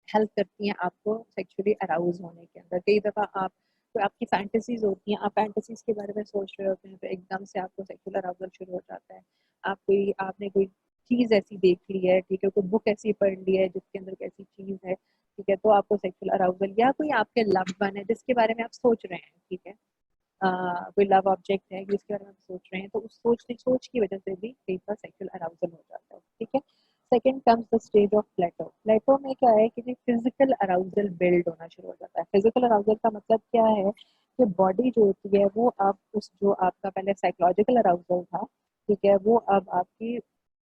हेल्प करती हैं आपको सेक्सुअली अराउज होने के अंदर। कई दफ़ा आप तो आपकी फैंटेसीज होती हैं, आप फैंटेसीज के बारे में सोच रहे होते हैं तो एकदम से आपको सेक्सुअल अराउजल शुरू हो जाता है। आपने कोई चीज़ ऐसी देख ली है, ठीक है, कोई बुक ऐसी पढ़ ली है जिसके अंदर कैसी चीज़ है, ठीक है, तो आपको सेक्सुअल अराउजल या कोई आपके लव्ड वन है जिसके बारे में आप सोच रहे हैं। ठीक है, कोई लव ऑब्जेक्ट है जिसके बारे में आप सोच रहे हैं तो उस सोच की वजह से भी कई बार सेक्सुअल अराउजल हो जाता है। ठीक है, second comes the stage of plateau. Plateau में क्या है कि फिजिकल अराउजल बिल्ड होना शुरू हो जाता है। फिजिकल अराउजल का मतलब क्या है कि बॉडी जो होती है वो अब उस जो आपका पहले साइकोलॉजिकल अराउजल था, ठीक है, वो अब आपकी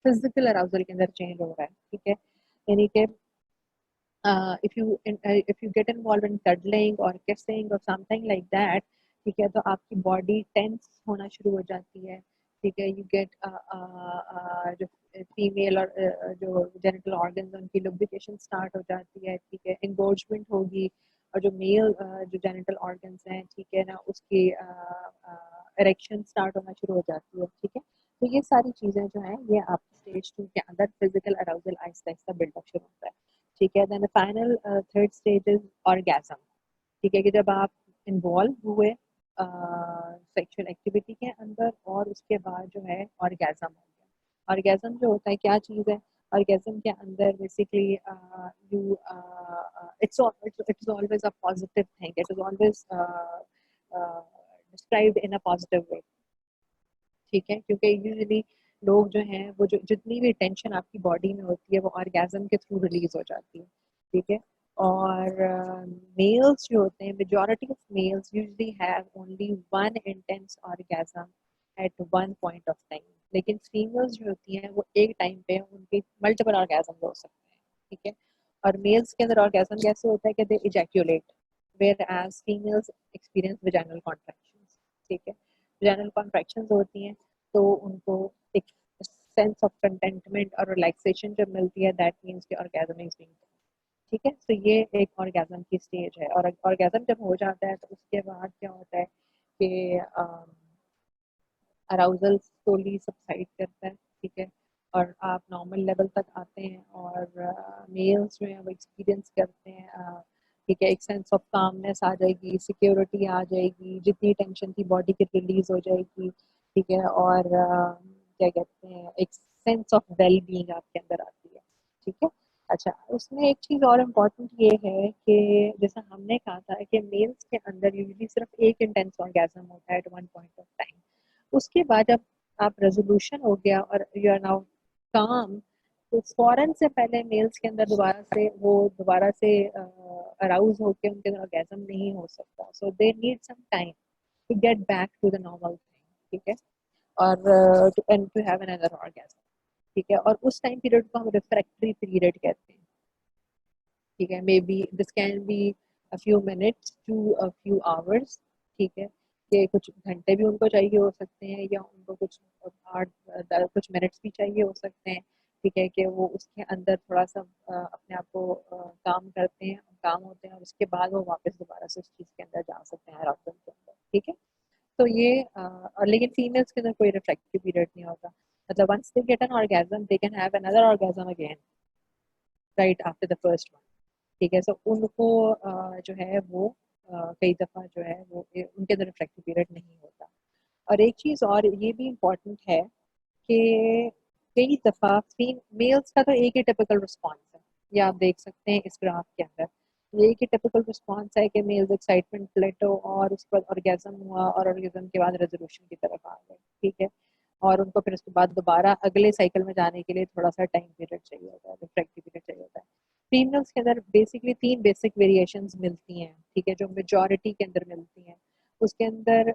फिजिकल अराउजल के अंदर चेंज हो रहा है। ठीक है, यानी कि if you get involved in cuddling or kissing or something like that, ठीक है, तो आपकी बॉडी टेंस होना शुरू हो जाती है, ठीक है, यू गेट जो फीमेल और जो जेनिटल ऑर्गन्स उनकी लुब्रिकेशन स्टार्ट हो जाती है, ठीक है, एंगोर्जमेंट होगी, और जो मेल जो जेनिटल ऑर्गन्स हैं, ठीक है ना, उसकी इरेक्शन स्टार्ट होना शुरू हो जाती है, ठीक है। तो ये सारी चीज़ें जो हैं ये आप स्टेज 2 के अंदर physical arousal Aahista Aahista buildup शुरू होता है, ठीक है। Then final third stage is orgasm, ठीक है, कि जब आप इन्वॉल्व हुए सेक्सुअल एक्टिविटी के अंदर और उसके बाद जो है ऑर्गेज़म हो गया। ऑर्गेज़म जो होता है क्या चीज़ है? ऑर्गेज़म के अंदर basically you it's it's always a positive thing, it is always described in a positive way, ठीक है, क्योंकि यूजुअली लोग जो हैं वो जो जितनी भी टेंशन आपकी बॉडी में होती है वो ऑर्गेज़म के थ्रू रिलीज हो जाती है, ठीक है। और मेल्स जो होते हैं, majority of males usually have only one intense orgasm at one point of time, लेकिन फीमेल्स जो होती हैं वो एक टाइम पे उनके मल्टीपल ऑर्गेज़म हो सकते हैं, ठीक है। और मेल्स के अंदर ऑर्गेज़म कैसे होता है कि they ejaculate, whereas females experience vaginal contractions, ठीक है। वेजाइनल कॉन्ट्रैक्शंस होती हैं तो उनको एक सेंस ऑफ कंटेंटमेंट और रिलैक्सेशन जब मिलती है, दैट मीन्स कि ऑर्गेज़म इज बीइंग, ठीक है। तो ये एक ऑर्गेज़म की स्टेज है, और ऑर्गेज़म जब हो जाता है तो उसके बाद क्या होता है कि अराउजल स्लोली सबसाइड करता है, ठीक है, और आप नॉर्मल लेवल तक आते हैं, और मेल्स जो हैं वो एक्सपीरियंस करते हैं, ठीक है, एक सेंस ऑफ कामनेस आ जाएगी, सिक्योरिटी आ जाएगी, जितनी टेंशन थी बॉडी की रिलीज हो जाएगी, ठीक है, और क्या कहते हैं, एक सेंस ऑफ वेल बीइंग आपके अंदर आती है, ठीक है। अच्छा, उसमें एक चीज़ और इम्पोर्टेंट ये है कि जैसा हमने कहा था कि मेल्स के अंदर यूजुअली सिर्फ एक इंटेंस ऑर्गेज़म होता है at one point of time, उसके बाद जब आप रेजोल्यूशन हो गया और यू आर नाउ काम, तो फौरन से पहले मेल्स के अंदर दोबारा से अराउज होकर उनके अंदर ऑर्गेज़म नहीं हो सकता, so they need some time to get back to the normal thing, ठीक है, और टू हैव अनदर ऑर्गेज़म, ठीक है। और उस टाइम पीरियड को हम रिफ्रैक्टरी पीरियड कहते हैं, ठीक है, maybe this can be a few minutes to a few hours, ठीक है, कि कुछ घंटे भी उनको चाहिए हो सकते हैं, या उनको कुछ कुछ मिनट्स भी चाहिए हो सकते हैं, ठीक है, कि वो उसके अंदर थोड़ा सा अपने आप को काम करते हैं, काम होते हैं, और उसके बाद वो वापस दोबारा से उस चीज़ के अंदर जा सकते हैं आराम के अंदर, ठीक है। तो ये और लेकिन फीमेल्स के अंदर कोई रिफ्रैक्टिव पीरियड नहीं होता, मतलब once they get an orgasm they can have another orgasm again right after the first one, ठीक है। सो उनको जो है वो कई दफ़ा जो है वो उनके अंदर रिफ्रैक्टिव पीरियड नहीं होता। और एक चीज़ और ये भी इम्पोर्टेंट है कि कई दफ़ा मेल्स का तो एक ही टिपिकल रिस्पॉन्स है, ये आप देख सकते हैं इस ग्राफ के अंदर, ये एक ही टिपिकल रिस्पॉन्स है कि मेल्स एक्साइटमेंट प्लेटो और उसके बाद ऑर्गेज़म हुआ, और ऑर्गेज़म के बाद रेजोल्यूशन की तरफ आ गए, ठीक है, और उनको फिर उसके बाद दोबारा अगले साइकिल में जाने के लिए थोड़ा सा टाइम पीरियड चाहिए होता है, रिफ्रैक्टिव पीरियड चाहिए होता है। फीमेल्स के अंदर बेसिकली तीन बेसिक वेरिएशंस मिलती हैं, ठीक है, जो मेजॉरिटी के अंदर मिलती हैं। उसके अंदर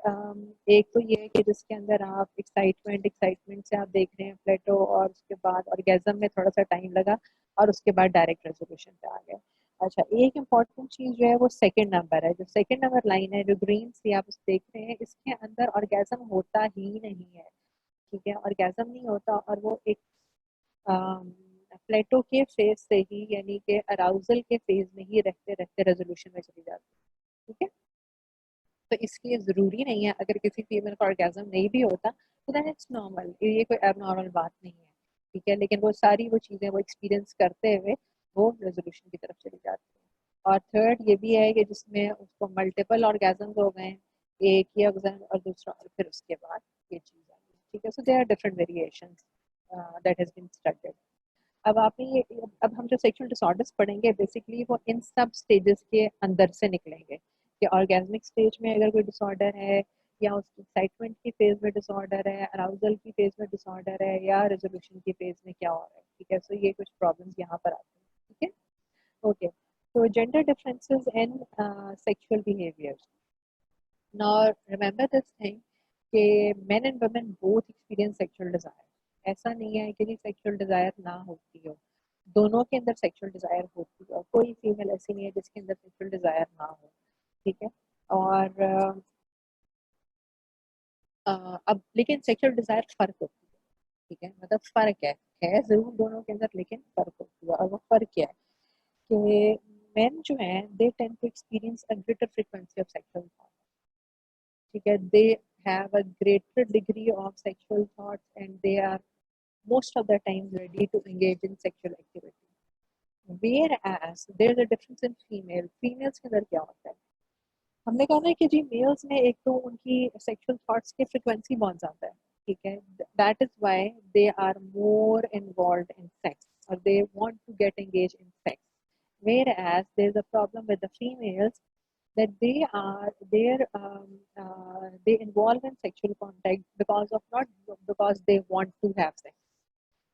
एक तो ये है कि जिसके अंदर आप एक्साइटमेंट से आप देख रहे हैं प्लेटो, और उसके बाद ऑर्गेज़म में थोड़ा सा टाइम लगा, और उसके बाद डायरेक्ट रेजोल्यूशन पे आ गए। अच्छा, एक इम्पॉर्टेंट चीज़ जो है वो सेकंड नंबर है, जो सेकंड नंबर लाइन है जो ग्रीन से आप देख रहे हैं, इसके अंदर ऑर्गेज़म होता ही नहीं है, ठीक है, ऑर्गेज़म नहीं होता, और वो एक प्लेटो के फेज से ही, यानी कि अराउजल के फेज में ही रहते रहते रेजोल्यूशन में चली जाती है, ठीक है। तो इसलिए ज़रूरी नहीं है, अगर किसी फीमेल का ऑर्गेज़म नहीं भी होता तो दैट इट्स नॉर्मल, ये कोई एबनॉर्मल बात नहीं है, ठीक है, लेकिन वो सारी वो चीज़ें वो एक्सपीरियंस करते हुए वो रेजोल्यूशन की तरफ चली जाती है। और थर्ड ये भी है कि जिसमें उसको मल्टीपल ऑर्गेज़म्स हो गए, एक ही ऑर्गेज़म और दूसरा, और फिर उसके बाद ये चीज़ आई, ठीक है। So there are different variations that has been studied. अब आपने ये अब हम जो सेक्सुअल डिसऑर्डर्स पढ़ेंगे बेसिकली वो इन सब स्टेजेस के अंदर से निकलेंगे, कि ऑर्गेजमिक स्टेज में अगर कोई डिसऑर्डर है, या उसकी एक्साइटमेंट की फेज में डिसऑर्डर है, अराउजल की फेज में डिसऑर्डर है, या रेजोल्यूशन की फेज में क्या हो रहा है, ठीक है। सो ये कुछ प्रॉब्लम्स यहाँ पर आते हैं, ठीक है, ओके। तो gender differences in sexual behaviour, now remember this thing कि men and women both experience sexual desire, ऐसा नहीं है कि सेक्सुअल डिजायर ना होती हो, दोनों के अंदर सेक्सुअल डिजायर होती है, कोई फीमेल ऐसी नहीं है जिसके अंदर सेक्सुअल डिजायर ना हो, ठीक है। और अब लेकिन सेक्सुअल डिजायर फर्क होती है, ठीक है, मतलब फर्क है जरूर दोनों के अंदर, लेकिन फर्क होती है। और वो फर्क क्या है कि मेन जो है they tend to experience a greater frequency of sexual thought, ठीक है, they have a greater degree of sexual thoughts and they are most of the time ready to engage in sexual activity, whereas there is a difference in females के अंदर क्या होता है, हमने कहा ना कि जी मेल्स में एक तो उनकी सेक्सुअल थॉट्स की फ्रिक्वेंसी बहुत ज्यादा है, ठीक है, that is why they are more involved in sex और they want to get engage in sex, whereas there is a problem with the females that they involve in sexual contact because of not because they want to have sex.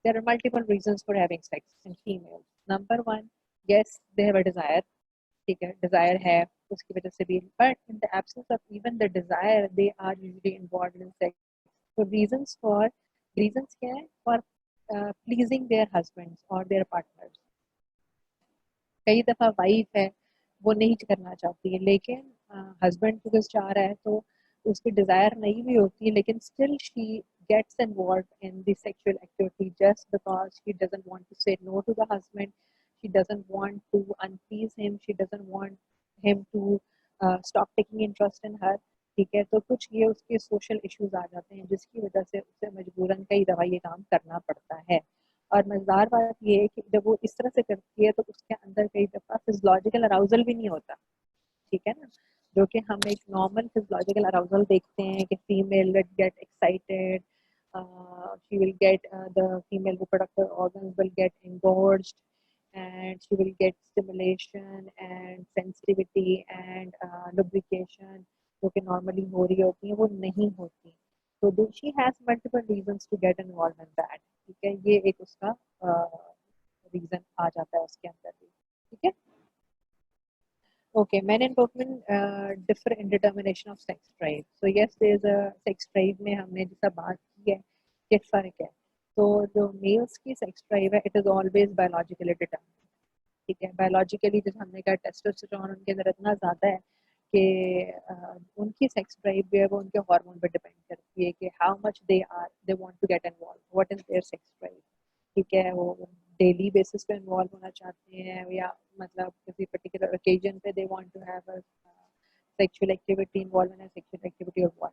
There are multiple reasons for having sex in females. Number one, yes, they have a desire. ठीक है, desire है उसकी वजह से भी, but in the absence of even the desire, they are usually involved in sex. So reasons क्या है? For pleasing their husbands or their partners. कई दफा वाइफ है वो नहीं करना चाहती है, लेकिन हस्बैंड को कुछ चाह रहा है तो उसकी डिजायर नहीं भी होती है, लेकिन still she gets involved in the sexual activity just because she doesn't want to say no to the husband, she doesn't want to unplease him, she doesn't want him to stop taking interest in her, ठीक है। तो कुछ ये उसके सोशल इश्यूज आ जाते हैं जिसकी वजह से उसे मजबूरन कई दफा ये काम करना पड़ता है। और मजेदार बात ये है कि जब वो इस तरह से करती है तो उसके अंदर कई दफा फिजियोलॉजिकल अराउजल भी नहीं होता, ठीक है ना, जो कि हम एक नॉर्मल फिजियोलॉजिकल अराउजल देखते हैं कि female will get excited, she will get the female reproductive organs will get engorged and she will get stimulation and sensitivity and lubrication जो कि नॉर्मली हो रही होती है वो नहीं होती। तो she has multiple reasons to get involved in that, ठीक है, ये एक उसका रीजन आ जाता है उसके अंदर भी, ठीक है। Okay, men and women differ in determination of sex drive. So yes, there is a sex drive में हमने जैसा बात की है कि फर्क है। तो जो मेल्स की सेक्स ड्राइव है, it is always biologically determined, ठीक है। बायोलॉजिकली जैसे हमने कहा टेस्टोस्टेरोन उनके अंदर इतना ज्यादा है कि उनकी सेक्स ड्राइव भी है वो उनके हार्मोन पे डिपेंड करती है कि how much they want to get involve, what is their sex drive, ठीक है। वो डेली बेसिस पे इन्वॉल्व होना चाहते हैं या मतलब किसी पर्टिकुलर ओकेजन पे they want to have a sexual activity, involve in sexual activity और व्हाट।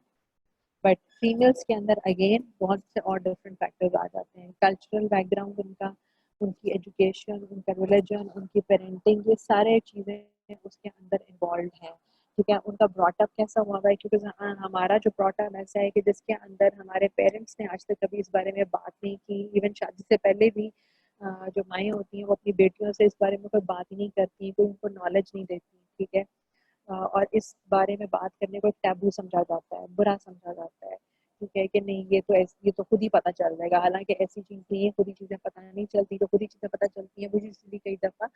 बट फीमेल्स के अंदर अगेन बहुत से और डिफरेंट फैक्टर्स आ जाते हैं, कल्चरल बैकग्राउंड उनका, उनकी एजुकेशन, उनका रिलीजन, उनकी पेरेंटिंग, ये सारे चीज़ें उसके अंदर इन्वॉल्व हैं, ठीक है। उनका ब्रॉटअप कैसा हुआ है, क्योंकि हमारा जो ब्रॉटअप ऐसा है कि जिसके अंदर हमारे पेरेंट्स ने आज तक कभी इस बारे में बात नहीं की, इवन शादी से पहले भी जो माएँ होती हैं वो अपनी बेटियों से इस बारे में कोई बात ही नहीं करती, कोई उनको नॉलेज नहीं देती, ठीक है। और इस बारे में बात करने को एक टैबू समझा जाता है, बुरा समझा जाता है, ठीक है, कि नहीं ये तो ये तो खुद ही पता चल जाएगा, हालांकि ऐसी चीज नहीं है, खुद ही चीजें पता नहीं चलती, तो खुद ही चीजें पता चलती हैं, मुझे इसलिए कई दफा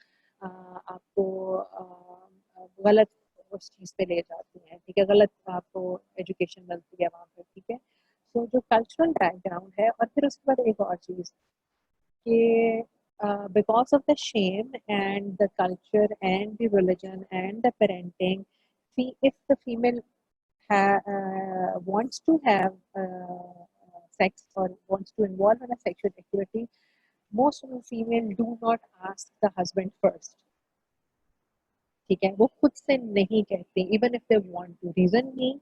आपको गलत उस चीज पे ले जाती हैं, ठीक है, गलत आपको एजुकेशन मिलती है वहाँ पे, ठीक है। तो जो कल्चरल बैकग्राउंड है, और फिर उसके बाद एक और चीज कि because of the shame and the culture and the religion and the parenting, if the female wants to have sex or wants to involve in a sexual activity, most of the female do not ask the husband first, ठीक है, वो खुद से नहीं कहती even if they want to, reason नहीं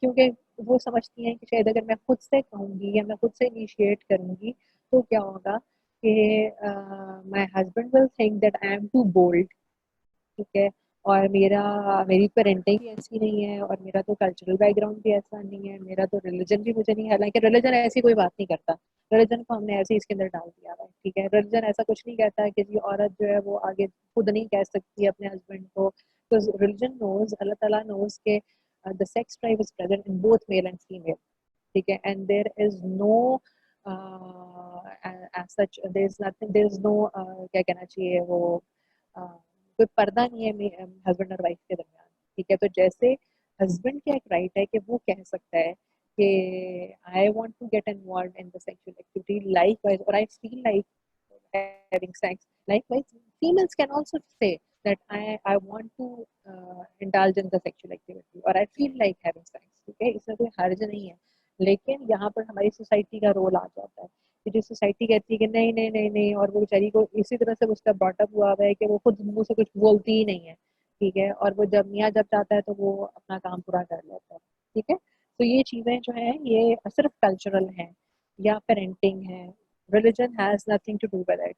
क्योंकि वो समझती हैं कि शायद अगर मैं खुद से कहूंगी या मैं खुद से इनिशिएट करूंगी तो क्या होगा कि my husband will think that I am too bold, ठीक है, और मेरी पेरेंटिंग भी ऐसी नहीं है और मेरा तो कल्चरल बैकग्राउंड भी ऐसा नहीं है, मेरा तो रिलीजन भी मुझे नहीं, हालांकि रिलीजन ऐसी कोई बात नहीं करता, रिलीजन को हमने ऐसे ही इसके अंदर डाल दिया है, ठीक है। रिलीजन ऐसा कुछ नहीं कहता है कि जी औरत जो है वो आगे खुद नहीं कह सकती है अपने हस्बैंड को, तो रिलीजन नोज, अल्लाह ताला नोज के the sex drive is present in both male and female, ठीक है, and there is no as such there is nothing, there is no क्या कहना चाहिए वो कोई पर्दा नहीं है हस्बैंड और वाइफ के दरमियान, ठीक है। तो जैसे हस्बैंड का एक राइट है कि वो कह सकता है कि I want to get involve in the sexual activity likewise, और I feel like having sex. Likewise, females can also say that I want to indulge in the sexual activity or I feel like having sex. ठीक है, इसमें कोई हर्ज नहीं है, लेकिन यहाँ पर हमारी सोसाइटी का रोल आ जाता है कि जो सोसाइटी कहती है कि नहीं नहीं नहीं नहीं, और वो बेचारी को इसी तरह से उसका ब्रॉटअप हुआ हुआ है कि वो खुद मुंह से कुछ बोलती ही नहीं है, ठीक है, और वो जब मियाँ जब चाहता है तो वो अपना काम पूरा कर लेता है, ठीक है। तो ये चीज़ें जो है ये सिर्फ कल्चरल हैं या पेरेंटिंग है, religion has nothing to do with it,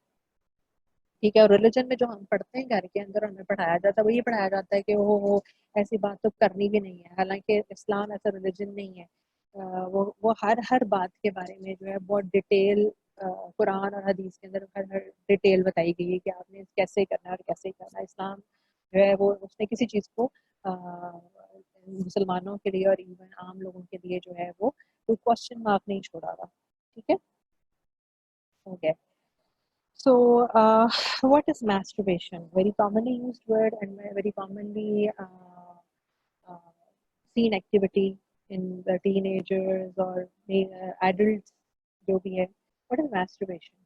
ठीक है। और रिलीजन में जो हम पढ़ते हैं घर के अंदर हमें पढ़ाया जाता है वो ये पढ़ाया जाता है कि हो ऐसी बात तो करनी भी नहीं है, हालांकि इस्लाम ऐसा रिलीजन नहीं है। वो हर हर बात के बारे में जो है बहुत डिटेल कुरान और हदीस के अंदर हर हर डिटेल बताई गई है कि आपने कैसे करना है और कैसे करना है। इस्लाम जो है वो उसने किसी चीज़ को मुसलमानों के लिए और इवन आम लोगों के लिए जो है वो कोई क्वेश्चन मार्क नहीं छोड़ा हुआ, ठीक है। Okay, so, what is masturbation? Very commonly used word and very commonly uh, seen activity in the teenagers or adults जो भी है. What is masturbation?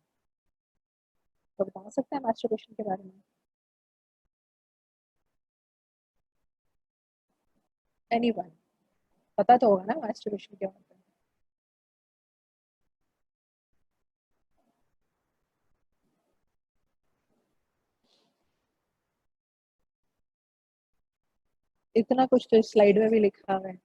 तो बता सकते हैं masturbation के बारे में? Anyone? पता तो होगा ना masturbation क्या होता है? इतना कुछ तो स्लाइड में भी लिखा हुआ है।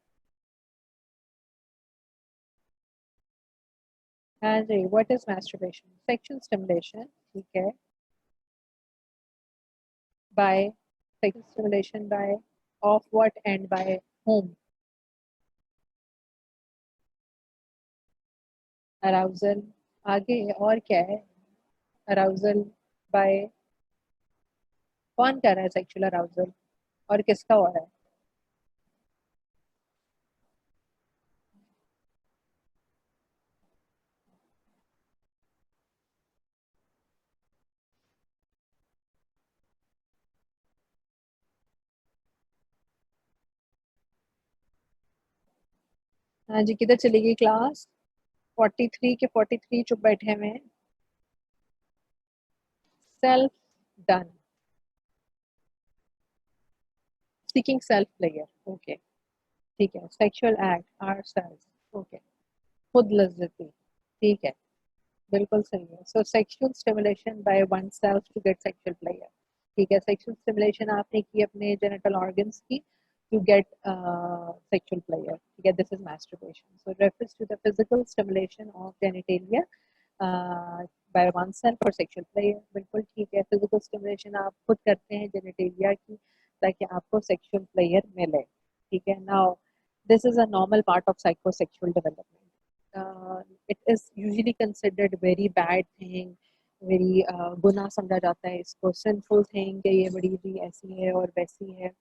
हाँ जी, what is masturbation? Sexual stimulation, ठीक है, by sexual stimulation by of what and by whom? Arousal, आगे और क्या है? अराउजल बाय, कौन कर रहा है सेक्सुअल अराउजल और किसका हो रहा है? हाँ जी, किधर चली गई क्लास? 43 के 43 चुप बैठे हुए हैं। Self done, seeking self pleasure, okay, ठीक है। Sexual act are self, okay, खुद लज्जती, ठीक है, बिल्कुल सही है। So sexual stimulation by oneself to get sexual pleasure, ठीक है। सेक्सुअल स्टिमुलेशन आपने की अपने जेनिटल ऑर्गन्स की to get sexual pleasure. Okay, this is masturbation. So it refers to the physical stimulation of genitalia by oneself for sexual pleasure. बिल्कुल ठीक है, physical stimulation आप खुद करते हैं genitalia की ताकि आपको sexual pleasure मिले, ठीक है। Now this is a normal part of psychosexual development. It is usually considered very bad thing, very गुनाह समझा जाता है इसको, sinful thing कि ये बड़ी जी ऐसी है और वैसी है,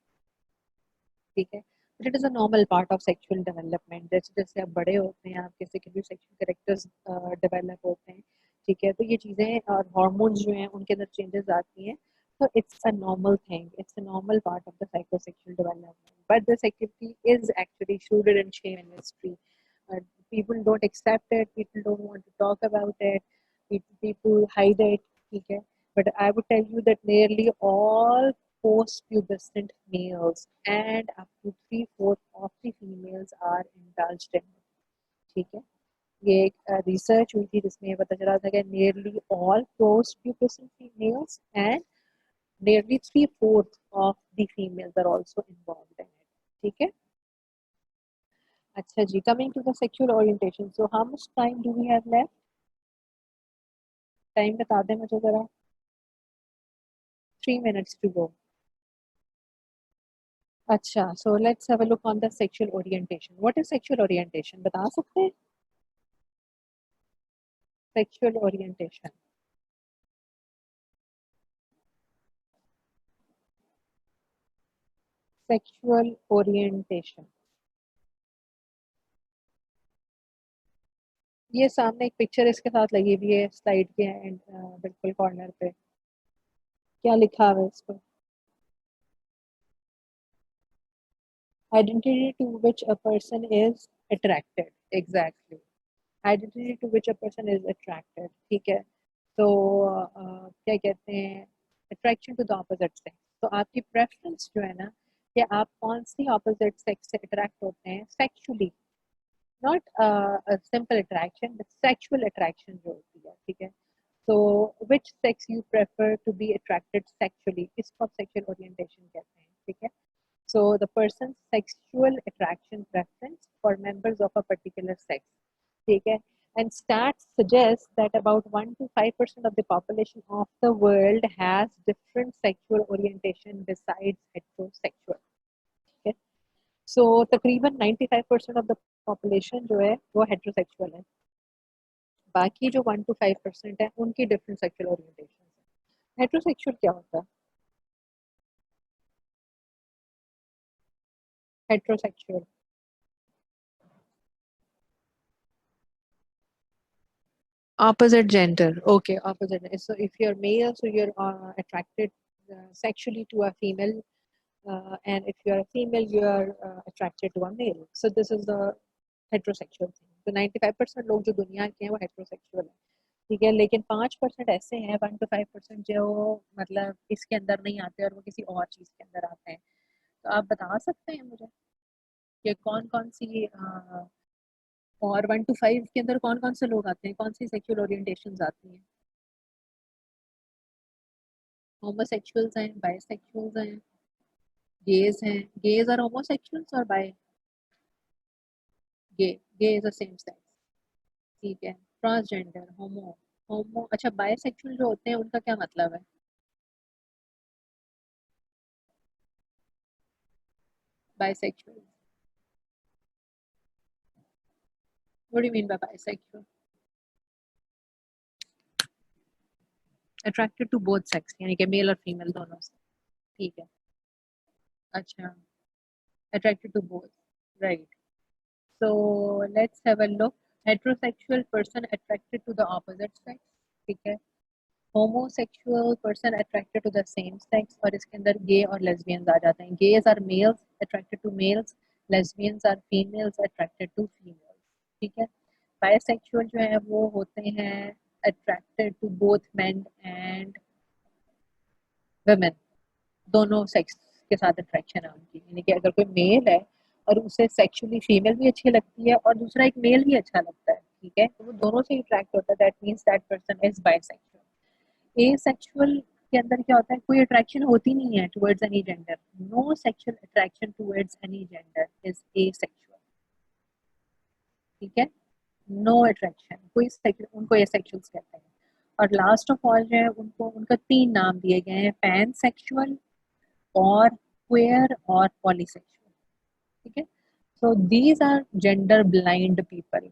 ठीक है। But it is a normal part of sexual development. जैसे जैसे आप बड़े होते हैं आपके सेकेंडरी सेक्सुअल कैरेक्टर्स डेवलप होते हैं, ठीक है, तो ये चीज़ें और हार्मोन्स जो हैं उनके अंदर चेंजेस आती हैं, तो it's a normal thing, it's a normal part of the psychosexual development, but this activity is actually shrouded in shame and mystery. People don't accept it, people don't want to talk about it, people hide it, ठीक है। But I would tell you that nearly all post-pubescent males and up to three-fourths of the females are indulged in it, ठीक है। ये एक रिसर्च हुई थी जिसमें ये पता चला था कि nearly all post-pubescent females and nearly three-fourths of the females are also involved in it, ठीक है। अच्छा जी, coming to the sexual orientation, so how much time do we have left? Time बता दें मुझे जरा। 3 minutes to go. अच्छा, so let's have a look on the sexual orientation. What is sexual orientation? बता सकते हैं? Sexual orientation. Sexual orientation. ये सामने एक पिक्चर इसके साथ लगी हुई है स्लाइड के एंड बिल्कुल कॉर्नर पे, क्या लिखा हुआ है इस पर? Identity to which a person is attracted. Exactly. Identity to which a person is attracted. ठीक है। तो क्या कहते हैं, attraction to the opposite sex. तो आपकी प्रेफरेंस जो है ना, कि आप कौन सी ऑपोजिट सेक्स से अट्रैक्ट होते हैं sexually, not simple attraction but sexual attraction जो होती है, ठीक है। तो which sex you prefer to be attracted sexually, इसको आप सेक्सुअल ओरिएंटेशन कहते हैं, ठीक है। So the person's sexual attraction preference for members of a particular sex, ठीक है। And stats suggest that about 1 to 5% of the population of the world has different sexual orientation besides heterosexual, ठीक है। So तकरीबन 95% of the population जो है वो heterosexual है, बाकी जो 1 to 5% है उनकी different sexual orientation है। heterosexual क्या होता है? heterosexual opposite gender, okay, opposite gender. So if you're male, so you're attracted sexually to a female, and if you're a female, you are attracted to a male. So this is the heterosexual thing. तो 95% लोग जो दुनिया के हैं वो heterosexual है, ठीक है। लेकिन 5% ऐसे हैं, 1 to 5% जो मतलब इसके अंदर नहीं आते और वो किसी और चीज़ के अंदर आते हैं। तो आप बता सकते हैं मुझे कि कौन कौन सी और 1 to 5 के अंदर कौन कौन से लोग आते हैं, कौन सी सेक्सुअल ओरिएंटेशंस आती हैं? होमोसेक्सुअल्स हैं, बाइसेक्सुअल्स हैं, गेज हैं, गेज और होमोसेक्सुअल्स और bi, gay, gay is the same sex, ठीक है। ट्रांसजेंडर, होमो, होमो, अच्छा बाइसेक्सुअल जो होते हैं उनका क्या मतलब है? Bisexual, what do you mean by bisexual? Attracted to both sex, यानी कि मेल और फीमेल दोनों से, ठीक है। अच्छा, attracted to both, right. So let's have a look. Heterosexual person attracted to the opposite sex, ठीक है। homosexual person attracted to the same sex, और इसके अंदर gay और lesbians आ जाते हैं। Gays are males attracted to males, lesbians are females attracted to females, ठीक है। Bisexual जो है वो होते हैं attracted to both men and women, दोनों सेक्स के साथ अट्रैक्शन है उनकी, यानी कि अगर कोई मेल है और उसे सेक्सुअली फीमेल भी अच्छी लगती है और दूसरा एक मेल भी अच्छा लगता है, ठीक है, तो वो दोनों से अट्रैक्ट होता है, that means that person is bisexual. Asexual के अंदर क्या होता है, कोई अट्रैक्शन होती नहीं है towards any gender, no sexual attraction towards any gender is asexual, ठीक है। नो अट्रैक्शन, कोई उनको एसेक्सुअल्स कहते हैं। और लास्ट ऑफ ऑल जो है उनको, उनका 3 नाम दिए गए हैं, पैन सेक्सुअल और क्वेयर और पॉलीसेक्सुअल, ठीक है। So these are gender blind people.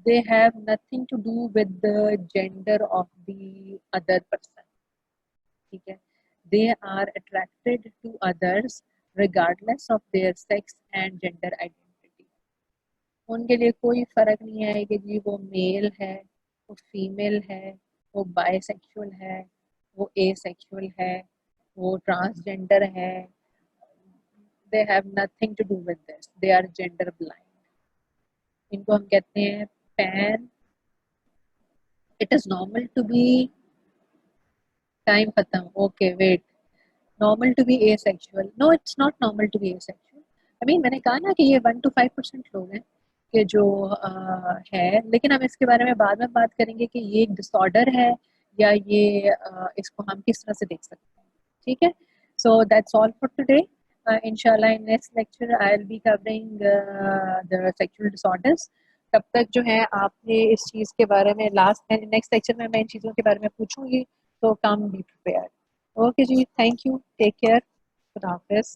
They have nothing to do with the gender of the other person, ठीक है। They are attracted to others regardless of their sex and gender identity. उनके लिए कोई फर्क नहीं है कि जी वो मेल है, वो फीमेल है, वो बायसेक्सुअल है, वो एसेक्सुअल है, वो ट्रांसजेंडर है, they have nothing to do with this, they are gender blind. इनको हम कहते हैं pan. It is normal to be, time खत्म, okay wait, normal to be asexual, no it's not normal to be asexual. I mean मैंने कहा ना कि ये 1 to 5% लोग हैं कि जो है, लेकिन हम इसके बारे में बाद में बात करेंगे कि ये एक डिसऑर्डर है या ये इसको हम किस तरह से देख सकते हैं, ठीक है। So that's all for today. इंशाल्लाह in next lecture I will be covering the sexual disorders. तब तक जो है आपने इस चीज़ के बारे में, लास्ट नेक्स्ट लेक्चर में मैं इन चीज़ों के बारे में पूछूंगी, तो कम बी प्रिपेयर। ओके जी, थैंक यू, टेक केयर, खुदा हाफिज़।